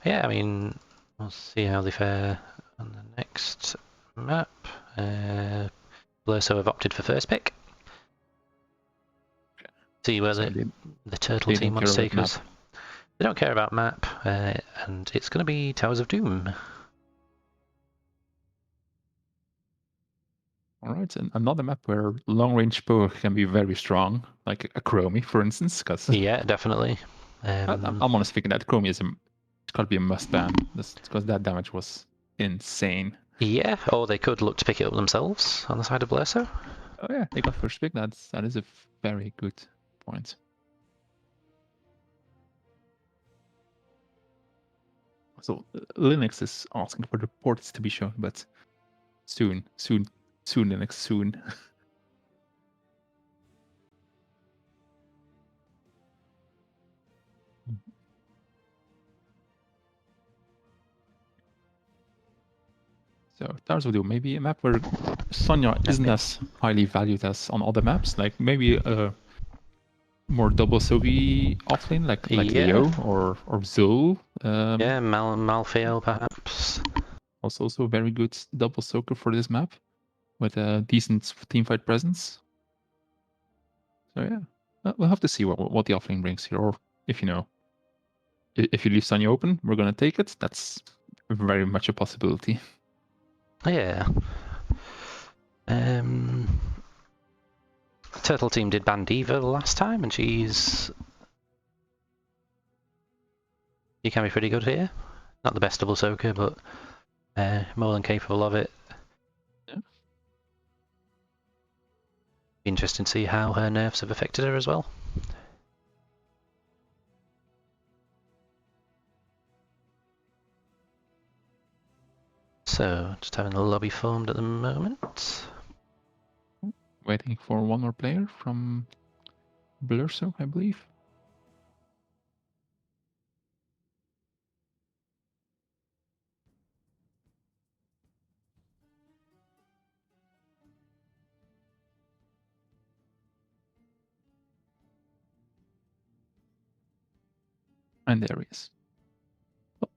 Yeah, I mean, we'll see how they fare on the next map. Blurso have opted for first pick. See where the Turtle team wants to take us. They don't care about map, and it's going to be Towers of Doom. All right, and another map where long-range poke can be very strong, like a Chromie, for instance. Yeah, definitely. I'm honestly thinking that Chromie it's got to be a must-ban, because that damage was insane. Yeah, or they could look to pick it up themselves on the side of Blurso. Oh yeah, they got first pick. That is a very good point. So Linux is asking for the ports to be shown, but soon, Linux, soon. So Towers of Doom, maybe a map where Sonya isn't as highly valued as on other maps, like maybe a more double Sogi offlane, like Leo or Zul. Yeah, Malfeo perhaps. Also a very good double soaker for this map with a decent teamfight presence. So yeah, we'll have to see what the offlane brings here, or if if you leave Sonya open, we're gonna take it. That's very much a possibility. Yeah. Turtle team did ban Diva the last time, and she can be pretty good here. Not the best double soaker, but more than capable of it. Yeah. Be interesting to see how her nerfs have affected her as well. So, just having a lobby formed at the moment. Waiting for one more player from Blurso, I believe. And there he is. Well,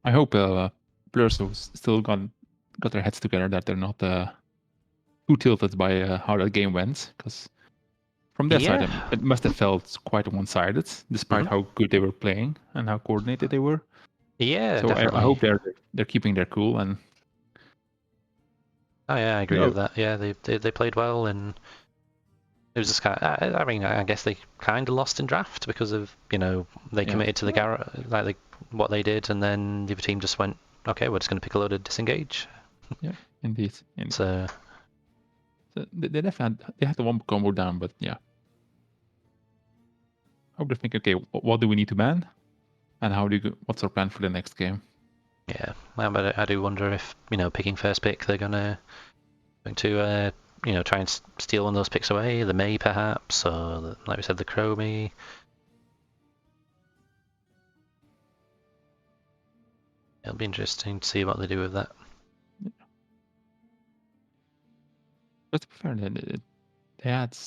I hope Blurso's still got their heads together, that they're not too tilted by how that game went, because from their side it must have felt quite one-sided, despite how good they were playing and how coordinated they were. Yeah, so definitely. I hope they're keeping their cool. And oh yeah, I agree with that. Yeah, they played well, and it was just kind of, I mean, I guess they kind of lost in draft because of, you know, they committed to the what they did, and then the other team just went, okay, we're just going to pick a load of disengage. Yeah, indeed. So they definitely had the one combo down, but yeah. I hope they think, okay, what do we need to ban, and what's our plan for the next game? Yeah, but I do wonder if, you know, picking first pick, they're going to you know, try and steal one of those picks away, the May perhaps, or like we said, the Chromie. It'll be interesting to see what they do with that. Yeah. But to be fair, they had,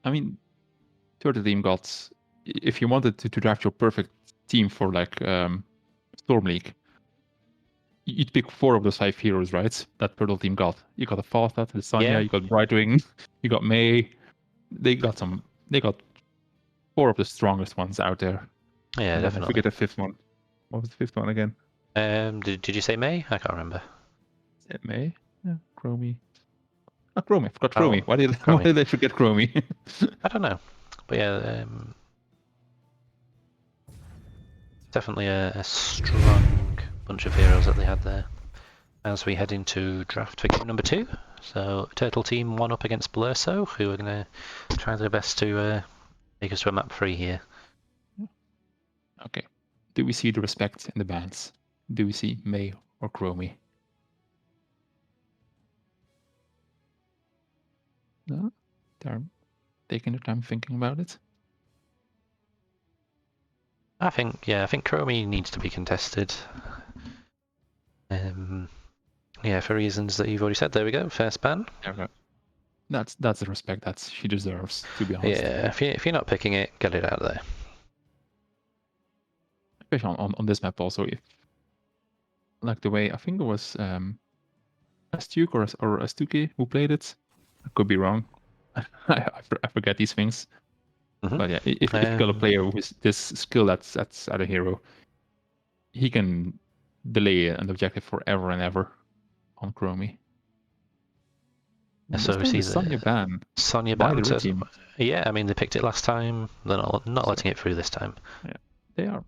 I mean, third team got, if you wanted to draft your perfect team for like Storm League, you'd pick 4 of those 5 heroes, right? That Turtle team got. You got a Falstad, the Sonya, you got Brightwing, you got May. They got 4 of the strongest ones out there. Yeah, and definitely. I forget the 5th one. What was the 5th one again? Did you say May? I can't remember. Is it May? Yeah, Chromie. Oh, Chromie. I forgot Chromie. Oh, Why did I forget Chromie? I don't know. But yeah, definitely a strong bunch of heroes that they had there. As we head into draft for game number 2. So, Turtle Team 1 up against Blurso, who are going to try their best to take us to a map 3 here. Okay. Do we see the respect in the bans? Do we see May or Chromie? No? They're taking their time thinking about it? I think Chromie needs to be contested. Yeah, for reasons that you've already said. There we go, first ban. Okay. That's the respect that she deserves, to be honest. Yeah, if you're not picking it, get it out of there. Especially on this map also, if like the way, I think it was Astuke or Astuke who played it. I could be wrong. I forget these things. But yeah, if you got a player with this skill that's at a hero, he can delay an objective forever and ever on Chromie. So we see the Sonya ban. Sonya by ban. the red team. Yeah, I mean they picked it last time. They're not letting it through this time. Yeah, they are.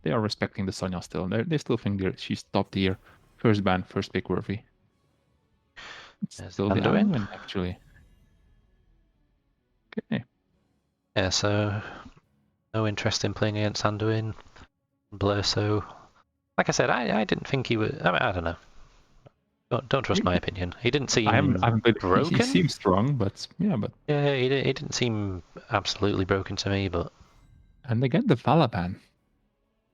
They are respecting the Sonya still. They still think she's top tier, first ban, first pick worthy. It's still the Anduin, actually. Okay. Yeah, so no interest in playing against Anduin. Blurso. Like I said, I didn't think he was. I mean, I don't know. Don't trust my opinion. He didn't seem broken. He seems strong, but yeah, he didn't seem absolutely broken to me. But and again, the Vala ban.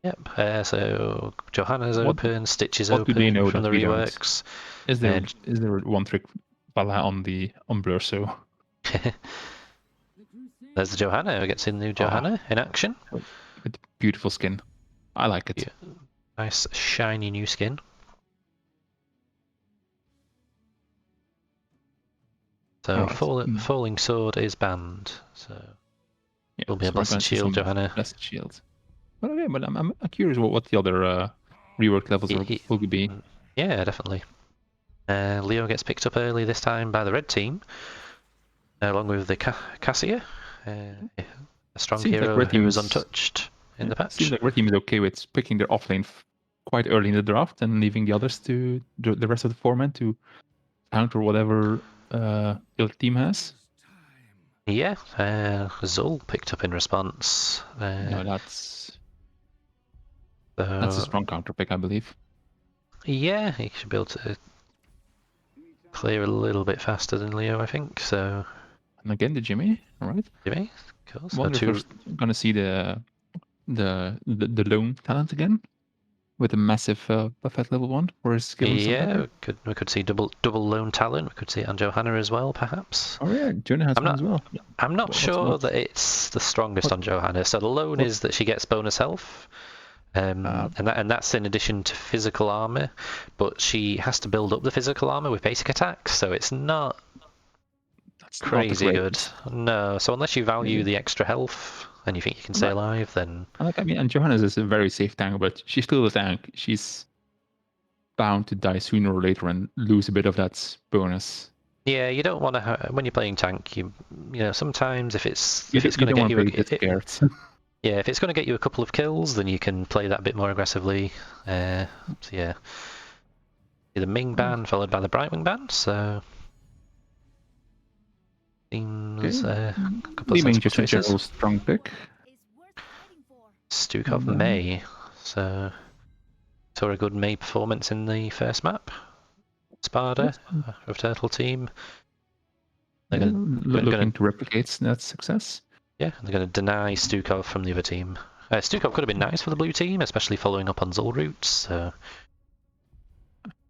Yep. So Johanna's open, Stitch is open. Do they know from the reworks. Is there one trick Vala on Blurso? There's the Johanna. We get to see the new Johanna in action. With beautiful skin. I like it. Yeah. Nice shiny new skin. So falling sword is banned. So will be a blessed shield, Johanna. Blessed shield. But okay, but I'm curious what the other rework levels will be. Yeah, definitely. Leo gets picked up early this time by the red team, along with the Cassia, a strong hero who is untouched in the patch. Seems like red team is okay with picking their offlane quite early in the draft and leaving the others to the rest of the format to counter whatever the other team has. Yeah, Zul picked up in response. No, that's a strong counter pick, I believe. Yeah, he should be able to clear a little bit faster than Leo, I think. So. And again, the Jimmy, all right. Jimmy, cool. So Wonder if we're gonna see the lone talent again with a massive buffet level 1 for his skill. Yeah, we could see double lone talent. We could see it on Johanna as well, perhaps. Oh yeah, Jonah has one as well. I'm not sure that it's the strongest on Johanna. So the lone is that she gets bonus health, and that's in addition to physical armor, but she has to build up the physical armor with basic attacks, so it's not crazy good. No, so unless you value the extra health and you think you can stay alive, then... and Johanna is a very safe tank, but she's still a tank. She's bound to die sooner or later and lose a bit of that bonus. Yeah, you don't want to when you're playing tank. You know, sometimes if it's going to get you yeah, if it's going to get you a couple of kills, then you can play that a bit more aggressively. So yeah, the Ming ban followed by the Brightwing ban. So seems a couple of sensible choices. Strong pick. Stukov May. So saw a good May performance in the first map. Sparta of Turtle Team. They're looking to replicate that success. Yeah, they're going to deny Stukov from the other team. Stukov could have been nice for the blue team, especially following up on Zul routes.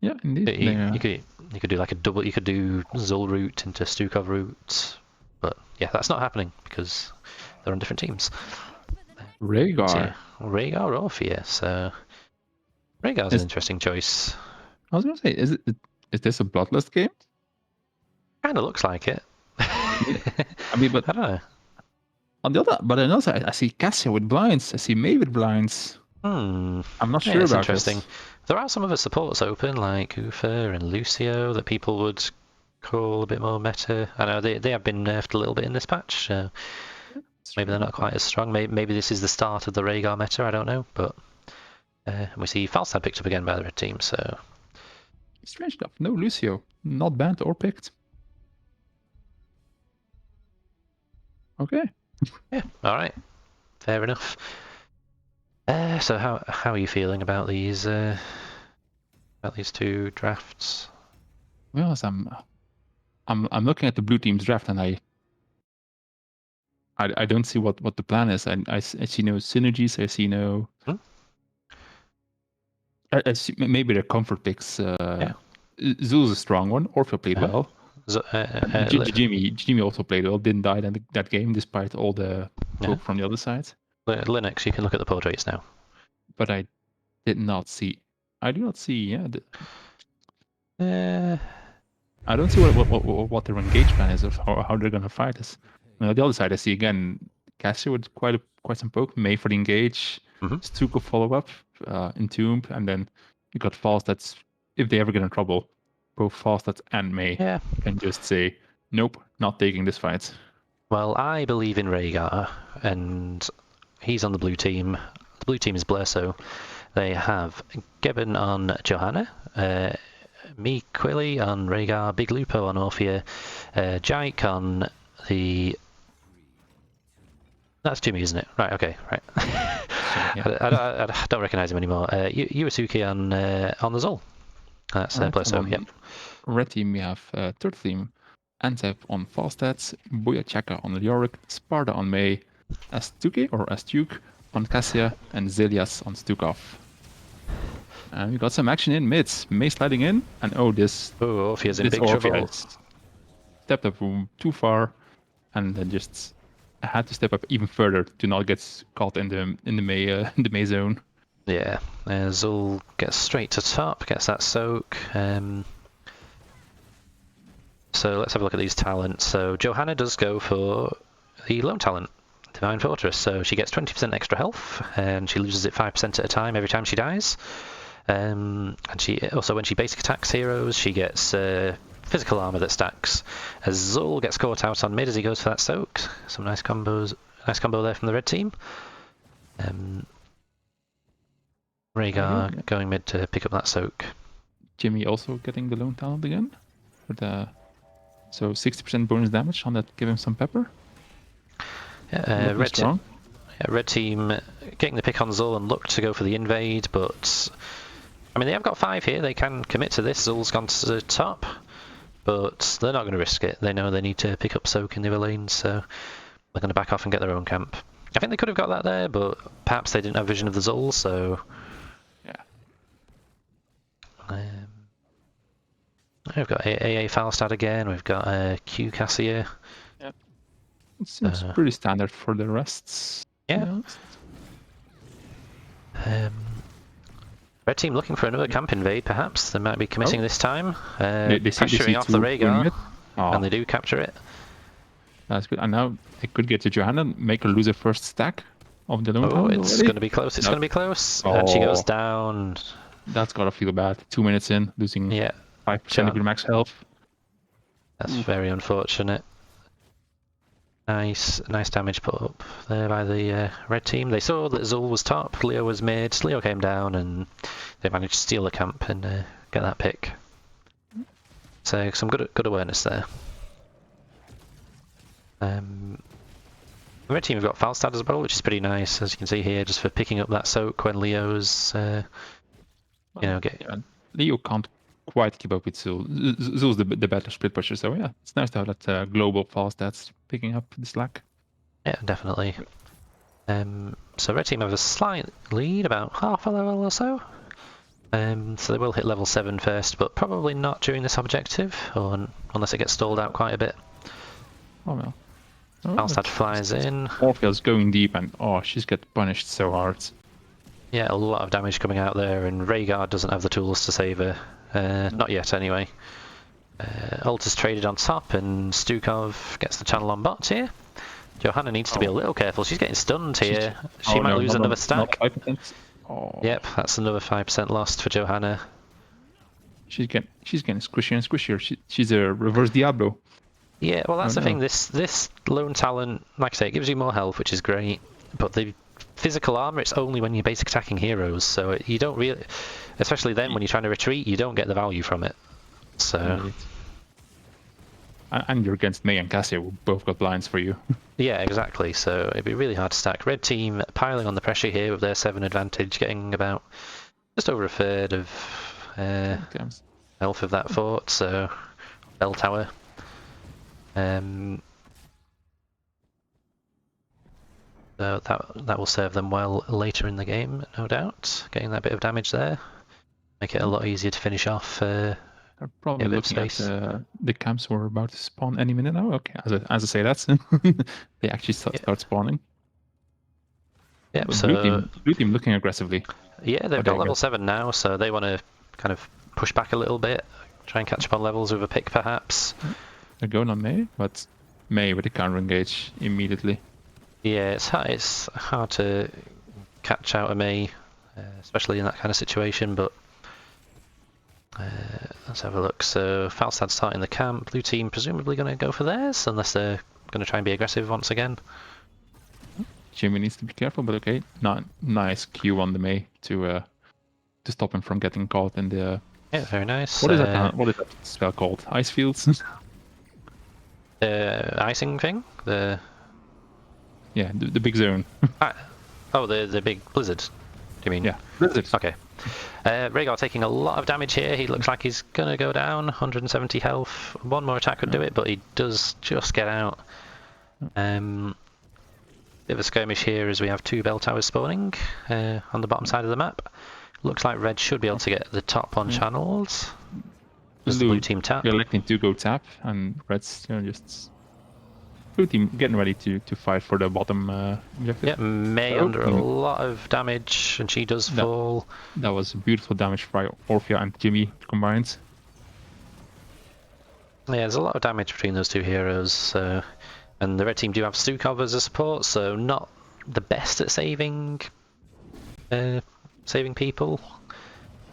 Yeah, indeed. You could do like a double. You could do Zul route into Stukov route, but yeah, that's not happening because they're on different teams. Rhaegar. So, yeah, Rhaegar or Fierce. So Rhaegar's an interesting choice. I was going to say, is this a Bloodlust game? Kind of looks like it. I mean, but I don't know. On the other side, I see Cassia with blinds. I see May with blinds. I'm not sure about interesting. There are some other supports open, like Ufa and Lucio, that people would call a bit more meta. I know they have been nerfed a little bit in this patch. Maybe they're not quite as strong. Maybe this is the start of the Rhaegar meta. I don't know, but we see Falstad picked up again by the red team. So strange enough, no Lucio, not banned or picked. Okay. Yeah. All right. Fair enough. So how are you feeling about these two drafts? Well, as I'm looking at the blue team's draft, and I don't see what the plan is. I see no synergies. I see no. I see maybe they're comfort picks. Zul's a strong one. Orpheus played well. Jimmy also played well. Didn't die in that game despite all the poke from the other side. Linux, you can look at the portraits now. But I did not see. I do not see. I don't see what their engage plan is or how they're gonna fight us. On the other side, I see again Cassia with quite some poke. May for the engage. Stukov follow up, Entomb, and then you got Falstad. If they ever get in trouble, both Falstad and May can just say, "Nope, not taking this fight." Well, I believe in Rhaegar, and he's on the blue team. The blue team is Blurso. They have Gebbon on Johanna, me Quilly on Rhaegar, Big Lupo on Orphea, Jake on the... That's Jimmy, isn't it? Right, okay, right. I don't recognise him anymore. Yuasuke on the Zol. That's Blurso, yep. Red team, we have Turtle team, Antep on Falstad, Boyachaka on Leoric, Sparta on May, Astuke or Astuke on Cassia, and Zelias on Stukov. And we got some action in mid. May sliding in, and Orphea's in big trouble. Stepped up too far, and then just had to step up even further to not get caught in the May zone. Yeah, Zul gets straight to top, gets that soak. So let's have a look at these talents. So Johanna does go for the lone talent, Divine Fortress. So she gets 20% extra health, and she loses it 5% at a time every time she dies. And she also, when she basic attacks heroes, she gets physical armor that stacks. As Zul gets caught out on mid as he goes for that soak. Some nice combo there from the red team. Rhaegar going mid to pick up that soak. Jimmy also getting the lone talent again. So 60% bonus damage on that. Give him some pepper. Yeah, red team getting the pick on Zul and looked to go for the invade, but I mean, they have got 5 here. They can commit to this. Zul's gone to the top, but they're not going to risk it. They know they need to pick up Soak in the other lanes, so they're going to back off and get their own camp. I think they could have got that there, but perhaps they didn't have vision of the Zul, so... Yeah. We've got AA Falstad again. We've got Q Cassia. Yeah. It seems pretty standard for the rests. Yeah. Red team looking for another camp invade, perhaps. They might be committing this time. They pressuring off the Rhaegar, and they do capture it. That's good. And now they could get to Johanna, make her lose her first stack of the lone tower. It's going to be close. It's going to be close. And she goes down. That's got to feel bad. 2 minutes in, losing 5% of your max health. That's very unfortunate. Nice damage put up there by the red team. They saw that Zul was top, Leo was mid, Leo came down, and they managed to steal the camp and get that pick. So some good awareness there. The red team have got Falstad as well, which is pretty nice, as you can see here, just for picking up that soak when Leo's, Leo can't quite keep up with Zul. Zul's the better split pusher, so yeah, it's nice to have that global Falstad's picking up the slack. Yeah, definitely. So red team have a slight lead, about half a level or so. So they will hit level 7 first, but probably not during this objective, or unless it gets stalled out quite a bit. Oh well. Falstad flies in. Orphea's going deep, and she's get punished so hard. Yeah, a lot of damage coming out there, and Rhaegar doesn't have the tools to save her. Not yet, anyway. Ult is traded on top, and Stukov gets the channel on bot here. Johanna needs to be a little careful. She's getting stunned here. She might lose another stack. Yep, that's another 5% lost for Johanna. She's getting squishier and squishier. She's a reverse Diablo. Yeah, well, that's the thing. This lone talent, like I say, it gives you more health, which is great. But the physical armor, it's only when you're basic attacking heroes, so you don't really, especially then when you're trying to retreat, you don't get the value from it. So. And you're against May and Cassia, who both got blinds for you. Yeah, exactly. So it'd be really hard to stack. Red team piling on the pressure here with their 7 advantage, getting about just over a third of health of that fort. So bell tower. So that will serve them well later in the game, no doubt. Getting that bit of damage there, make it a lot easier to finish off. They're probably looking at the camps were about to spawn any minute now. Okay, as I say that, they actually start spawning. Yeah, so blue team looking aggressively. Yeah, they've got level 7 now, so they want to kind of push back a little bit, try and catch up on levels with a pick, perhaps. They're going on May, but May with a counter engage immediately. Yeah, it's hard to catch out a May, especially in that kind of situation, but let's have a look. So Falstad starting the camp, blue team presumably going to go for theirs, unless they're going to try and be aggressive once again. Jimmy needs to be careful, but okay. Nice Q on the May to stop him from getting caught in the... Yeah, very nice. What is that spell called? Ice Fields? Icing thing? The big zone. The big blizzard. Do you mean? Yeah, blizzard. Okay. Rhaegar taking a lot of damage here. He looks like he's gonna go down. 170 health. One more attack could do it, but he does just get out. Bit of a skirmish here as we have 2 bell towers spawning on the bottom side of the map. Looks like red should be able to get the top on channels. Just the blue team tap. You're electing to go tap, and red's just blue team getting ready to fight for the bottom objective. Yeah, May under a lot of damage, and she does fall. That was beautiful damage by Orphea and Jimmy combined. Yeah, there's a lot of damage between those 2 heroes, and the red team do have Stukov as a support, so not the best at saving people.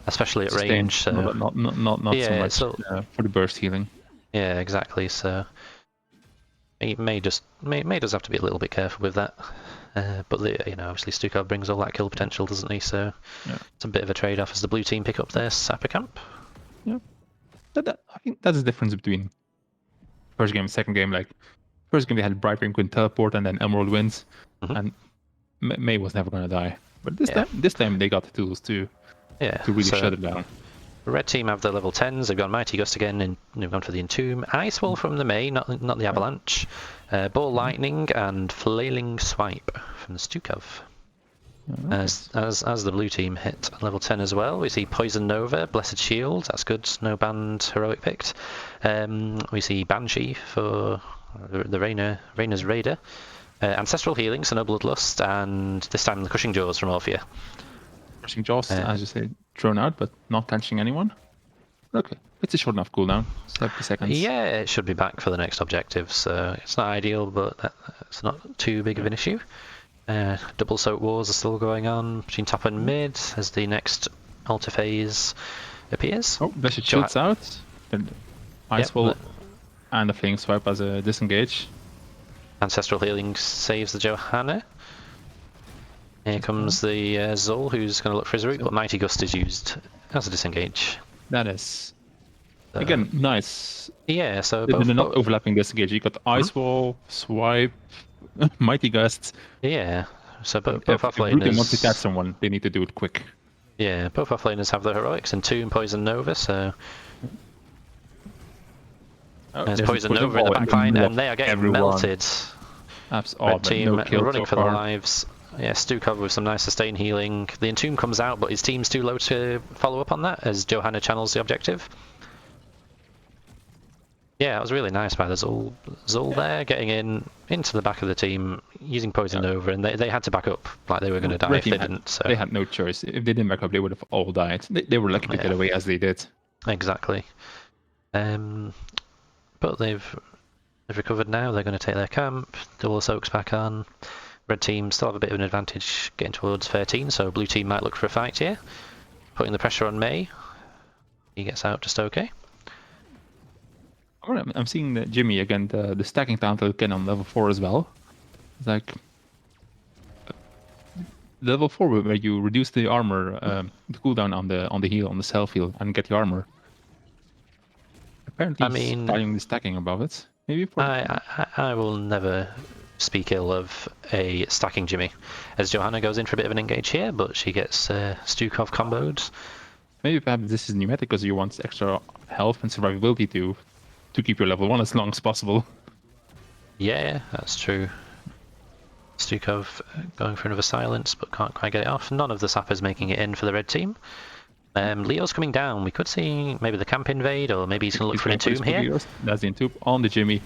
Especially at range, so not so much for the burst healing. Yeah, exactly. So May does have to be a little bit careful with that. But obviously Stukov brings all that kill potential, doesn't he? So it's a bit of a trade-off as the blue team pick up their sapper camp. Yeah, I think that's the difference between first game and second game. Like first game they had Brightwing couldn't teleport, and then Emerald wins, and May was never gonna die. But this time they got the tools to Yeah. to really shut it down. The red team have the level 10s. They've got Mighty Gust again, and they've gone for the Entomb. Ice Wall from the May, not the Avalanche. Ball Lightning and Flailing Swipe from the Stukov. As the blue team hit level 10 as well, we see Poison Nova, Blessed Shield, that's good, no banned heroic picked. We see Banshee for the Rainer's Raider. Ancestral Healing, so no Bloodlust, and this time the Crushing Jaws from Orphea. Crushing Jaws, as you say, thrown out, but not catching anyone. Okay, it's a short enough cooldown, 70 seconds. Yeah, it should be back for the next objective, so it's not ideal, but it's not too big of an issue. Double Soak Wars are still going on between top and mid as the next alter phase appears. Oh, Blessed Shield's out. Then Ice Wall and the Flailing Swipe as a disengage. Ancestral Healing saves the Johanna. Here comes the Zul, who's going to look for his route, but Mighty Gust is used as a disengage. That is, again, nice. Yeah, so they're not overlapping disengage. You got Ice Wall, Swipe, Mighty Gust. Yeah, so both if offlaners... If want to catch someone, they need to do it quick. Yeah, both offlaners have the heroics and 2 in Poison Nova, so... there's Poison Nova in the backline, and they are getting melted. Red team running for their lives. Yeah, Stukov with some nice sustain healing. The Entomb comes out, but his team's too low to follow up on that as Johanna channels the objective. Yeah, it was really nice by the Zul there, getting into the back of the team, using Poison Nova, and they had to back up, like they were going to die if they didn't. So. They had no choice. If they didn't back up, they would have all died. They were lucky to get away as they did. Exactly. But they've recovered now. They're going to take their camp. Double Soak's back on. Red team still have a bit of an advantage getting towards 13, so blue team might look for a fight here. Putting the pressure on May. He gets out just okay. I'm seeing that Jimmy again, the stacking talent again on level 4 as well. It's like level 4 where you reduce the armor, the cooldown on the heal, on the self heal, and get the armor. Apparently, he's starting the stacking above it. Maybe. I will never speak ill of a stacking Jimmy, as Johanna goes in for a bit of an engage here, but she gets Stukov comboed. Maybe perhaps this is pneumatic because you want extra health and survivability to keep your level 1 as long as possible. Yeah, that's true. Stukov going for another silence, but can't quite get it off. None of the sappers making it in for the red team. Leo's coming down. We could see maybe the camp invade, or maybe he's going to look for an Entomb here. That's the Entomb on the Jimmy,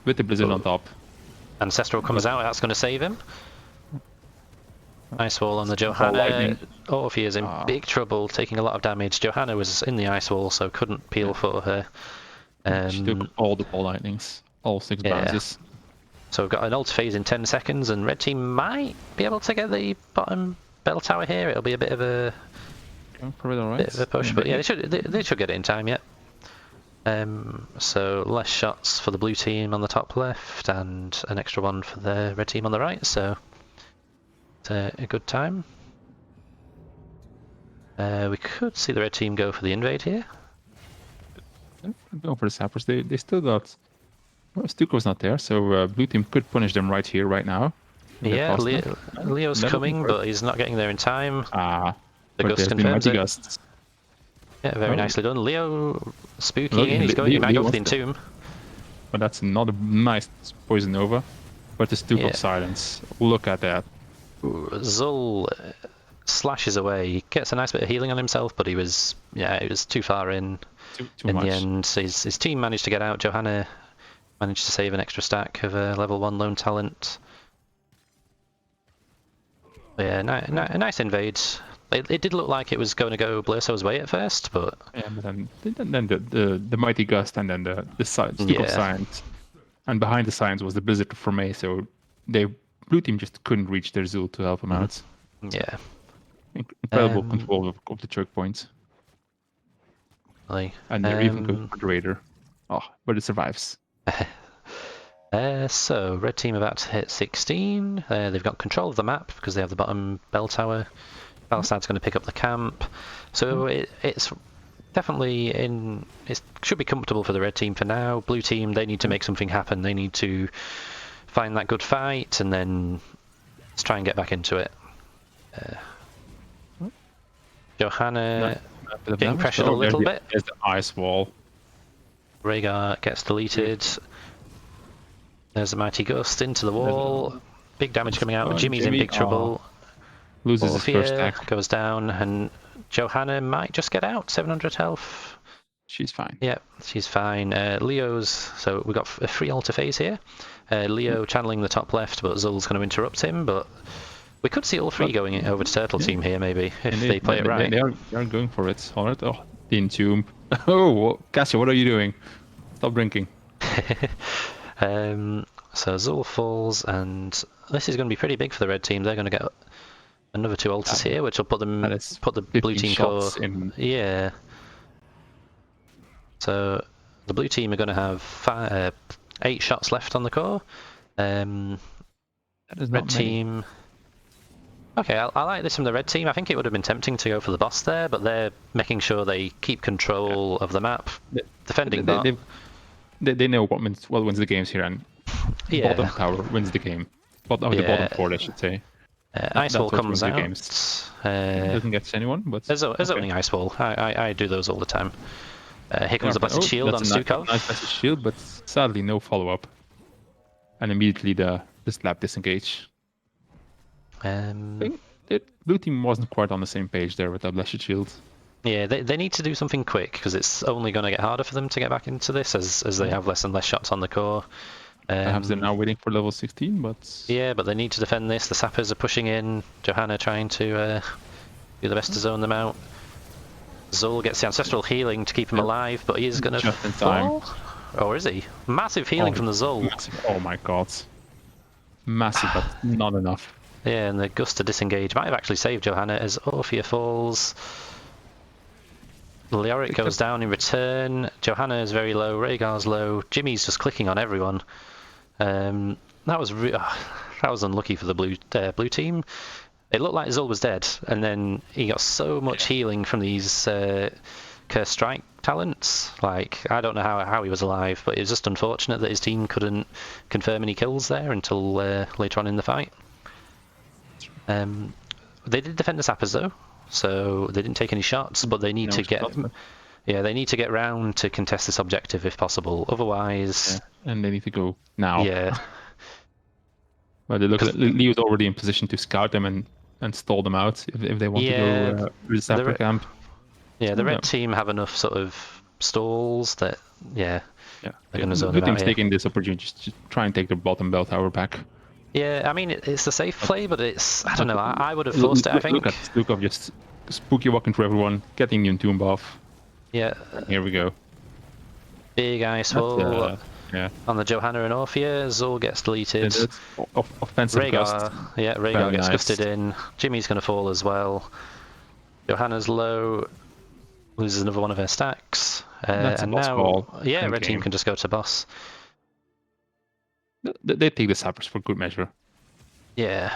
with the Blizzard on top. Ancestral comes out, that's going to save him. Ice Wall on the Johanna. Orphea is in big trouble, taking a lot of damage. Johanna was in the Ice Wall, so couldn't peel for her. She took all the ball lightnings, all 6 bounces. So we've got an ult phase in 10 seconds, and red team might be able to get the bottom bell tower here. It'll be a bit of a bit of a push, but yeah, they should get it in time yet. So less shots for the blue team on the top left, and an extra one for the red team on the right. So it's a good time. We could see the red team go for the invade here. Go for the sappers. They still got. Well, Stuko's not there, so blue team could punish them right here, right now. Yeah, Leo's coming, but he's not getting there in time. The Gust confirms it. Yeah, very nicely done. Leo spooking in. He might go for the Entomb. But that's not a nice Poison Nova. But the Stukov silence. Look at that. Zul slashes away. He gets a nice bit of healing on himself, but he was too far in. Too much. The end, his team managed to get out. Johanna managed to save an extra stack of a level 1 lone talent. But yeah, nice invade. It did look like it was going to go Blurso's way at first, but... Yeah, but then the Mighty Gust and then the Stukov Science. And behind the Science was the Blizzard for May, so blue team just couldn't reach their Zul to help him out. Yeah. Incredible control of the choke points. And they're even good for the Raider. Oh, but it survives. So, red team about to hit 16. They've got control of the map because they have the bottom bell tower. Palisade's going to pick up the camp. So it's definitely it should be comfortable for the red team for now. Blue team, they need to make something happen. They need to find that good fight and then let's try and get back into it. Johanna getting pressured a little bit. There's the ice wall. Rhaegar gets deleted. There's a mighty gust into the wall. Big damage coming out. Jimmy's in big trouble. Loses his first stack. Goes down, and Johanna might just get out. 700 health. She's fine. Yeah, she's fine. Leo's... So we've got a free altar phase here. Leo channeling the top left, but Zul's going to interrupt him. But we could see all three going over to Turtle Team here, maybe, if they play it right. They are going for it. All right. Oh, the Entomb. Oh, Cassia, what are you doing? Stop drinking. So Zul falls, and this is going to be pretty big for the red team. They're going to get another 2 altars here, which will put the blue team core in. Yeah. So the blue team are going to have 8 shots left on the core. That is red team. Okay, I like this from the red team. I think it would have been tempting to go for the boss there, but they're making sure they keep control of the map, defending that. They know what wins the games here, and bottom tower wins the game. The bottom 4, I should say. Ice wall comes out. Doesn't get to anyone, but there's opening ice wall. I do those all the time. Here comes the blessed shield on Stukov. Nice blessed shield, but sadly no follow up. And immediately the slap disengage. The blue team wasn't quite on the same page there with that blessed shield. Yeah, they need to do something quick, because it's only going to get harder for them to get back into this as they have less and less shots on the core. Perhaps they're now waiting for level 16, but... Yeah, but they need to defend this. The sappers are pushing in. Johanna trying to do the best to zone them out. Zul gets the ancestral healing to keep him alive, but he is going to fall. Or is he? Massive healing from the Zul. Massive. Oh my god. Massive, but not enough. Yeah, and the gust to disengage might have actually saved Johanna as Orphea falls. Leoric goes down in return. Johanna is very low. Rhaegar's low. Jimmy's just clicking on everyone. That was unlucky for the blue team. It looked like Zul was dead, and then he got so much healing from these Curse Strike talents. Like, I don't know how he was alive, but it was just unfortunate that his team couldn't confirm any kills there until later on in the fight. They did defend the sappers though, so they didn't take any shots, but they need to get... Yeah, they need to get round to contest this objective if possible. Otherwise... Yeah, and they need to go now. Yeah. Well, they look at Leo's already in position to scout them and stall them out if they want to go to the sapper camp. Yeah, the red team have enough sort of stalls that, they're going to zone them out. The team's taking this opportunity to try and take the bottom bell tower back. Yeah, I mean, it's the safe play, but it's... I don't know, I would have forced it, I think. Look at Stukov just spooky walking through everyone, getting the Entomb buff. Yeah. Here we go. Big ice wall on the Johanna and Orphea. Zul gets deleted. Offensive gust. Yeah, Rhaegar gets gusted in. Jimmy's going to fall as well. Johanna's low. Loses another one of her stacks. And now, red team can just go to boss. They take the sappers for good measure. Yeah,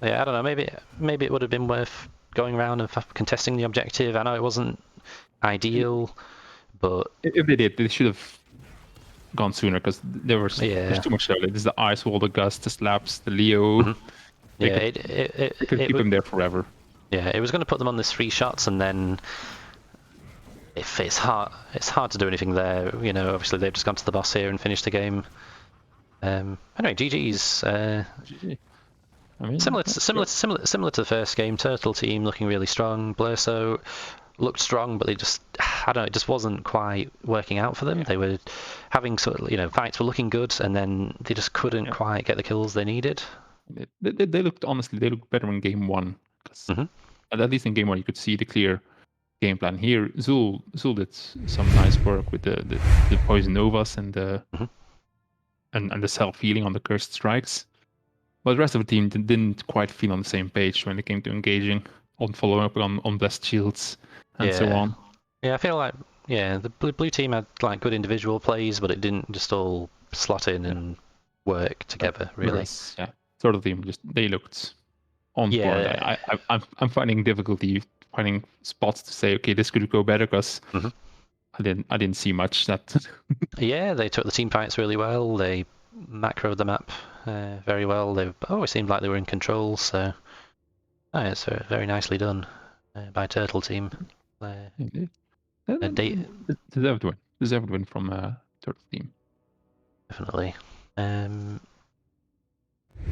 I don't know. Maybe it would have been worth going around and contesting the objective. I know it wasn't ideal, but if they did, they should have gone sooner, because there's too much there. There's the ice wall, the gust, the slaps, the Leo. Mm-hmm. They could keep him there forever. Yeah, it was going to put them on this 3 shots, and then if it's hard to do anything there. You know, obviously they've just gone to the boss here and finished the game. Anyway, GG's. GG. I mean, similar to the first game. Turtle team looking really strong. Blurso looked strong, but they just, I don't know, it just wasn't quite working out for them. Yeah. They were having fights were looking good, and then they just couldn't quite get the kills they needed. They looked better in game 1. At least in game 1 you could see the clear game plan. Here Zul did some nice work with the poison novas and the and the self-healing on the cursed strikes. But the rest of the team didn't quite feel on the same page when it came to engaging, on following up on blessed shields and so on. Yeah, I feel like the blue team had like good individual plays, but it didn't just all slot in and work together really. Whereas, Turtle team they looked on board. I'm finding difficulty finding spots to say, okay, this could go better, because I didn't see much that. Yeah, they took the team fights really well. They macroed the map very well. They always seemed like they were in control, so it's very nicely done. by Turtle Team. Indeed. Deserved win from Turtle Team. Definitely.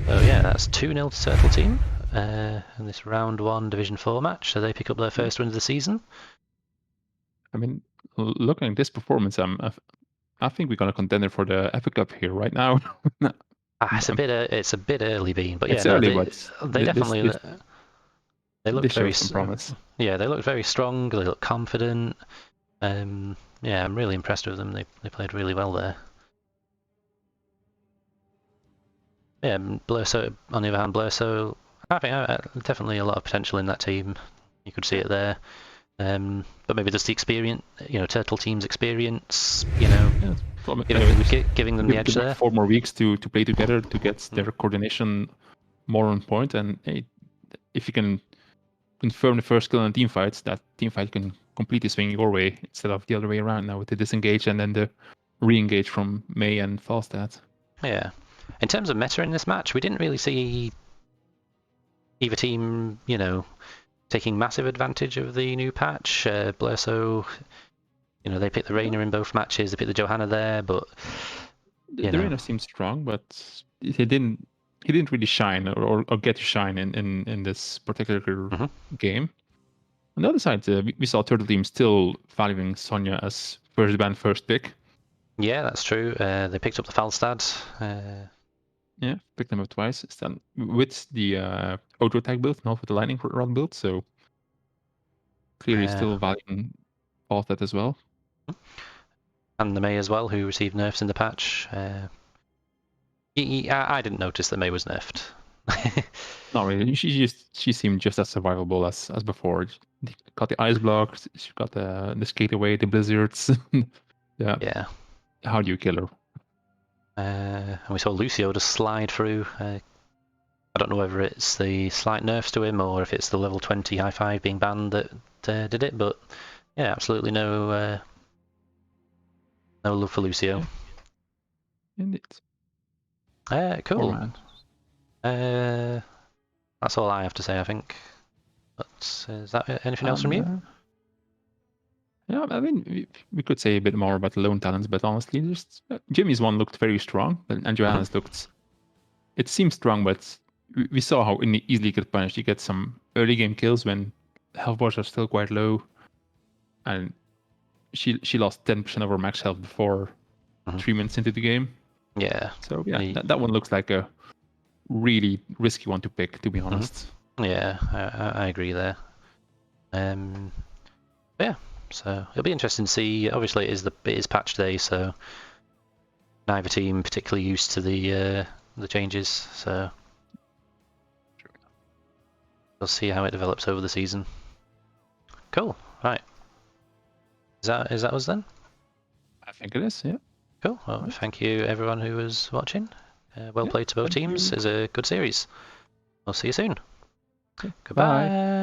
So yeah, that's 2-0 to Turtle Team in this round 1 Division 4 match. So they pick up their first win of the season. I mean, looking at this performance, I think we're gonna contender for the Epic Cup here right now. It's a bit early, Bean, but yeah, it's no, early, they definitely they looked very some promise. Yeah, they looked very strong. They looked confident. Yeah, I'm really impressed with them. They played really well there. Yeah, Blurso, on the other hand, Blurso, I think definitely a lot of potential in that team. You could see it there. But maybe just the experience, Turtle Team's experience, giving them the edge there. 4 more weeks to play together to get their coordination more on point. And hey, if you can confirm the first kill in a team fight, that team fight can completely swing your way instead of the other way around now with the disengage and then the re-engage from May and Falstad. Yeah. In terms of meta in this match, we didn't really see either team, taking massive advantage of the new patch. Blurso, they picked the Reyna in both matches. They picked the Johanna there, but the Reyna seemed strong, but he didn't really shine or get to shine in this particular game. On the other side, we saw Turtle Team still valuing Sonya as first ban, first pick. Yeah, that's true. They picked up the Falstad. Yeah, picked them up twice. With the auto attack build, not with the lightning rod build, so clearly still valuing Falstad as well. And the May as well, who received nerfs in the patch. I didn't notice that May was nerfed. Not really. She seemed just as survivable as before. She got the ice blocks. She got the skate away, the blizzards. Yeah. How do you kill her? And we saw Lucio just slide through. I don't know whether it's the slight nerfs to him or if it's the level 20 high 5 being banned that did it, but yeah, absolutely no love for Lucio. Yeah. Indeed. Cool. That's all I have to say, I think. But is that anything else from you? Yeah, I mean, we could say a bit more about the lone talents, but honestly, just Jimmy's one looked very strong, and Johanna's looked. It seemed strong, but we saw how easily get punished. You get some early game kills when health bars are still quite low, and she lost 10% of her max health before 3 minutes into the game. Yeah. So yeah, that one looks like a really risky one to pick, to be honest. Yeah, I agree there. Yeah, so it'll be interesting to see. Obviously, it is patch day, so neither team particularly used to the changes. So we'll see how it develops over the season. Cool. Right. Is that us then? I think it is. Yeah. Cool. Well, thank you everyone who was watching. Well played to both teams. It's a good series. We'll see you soon. Okay. Goodbye. Bye.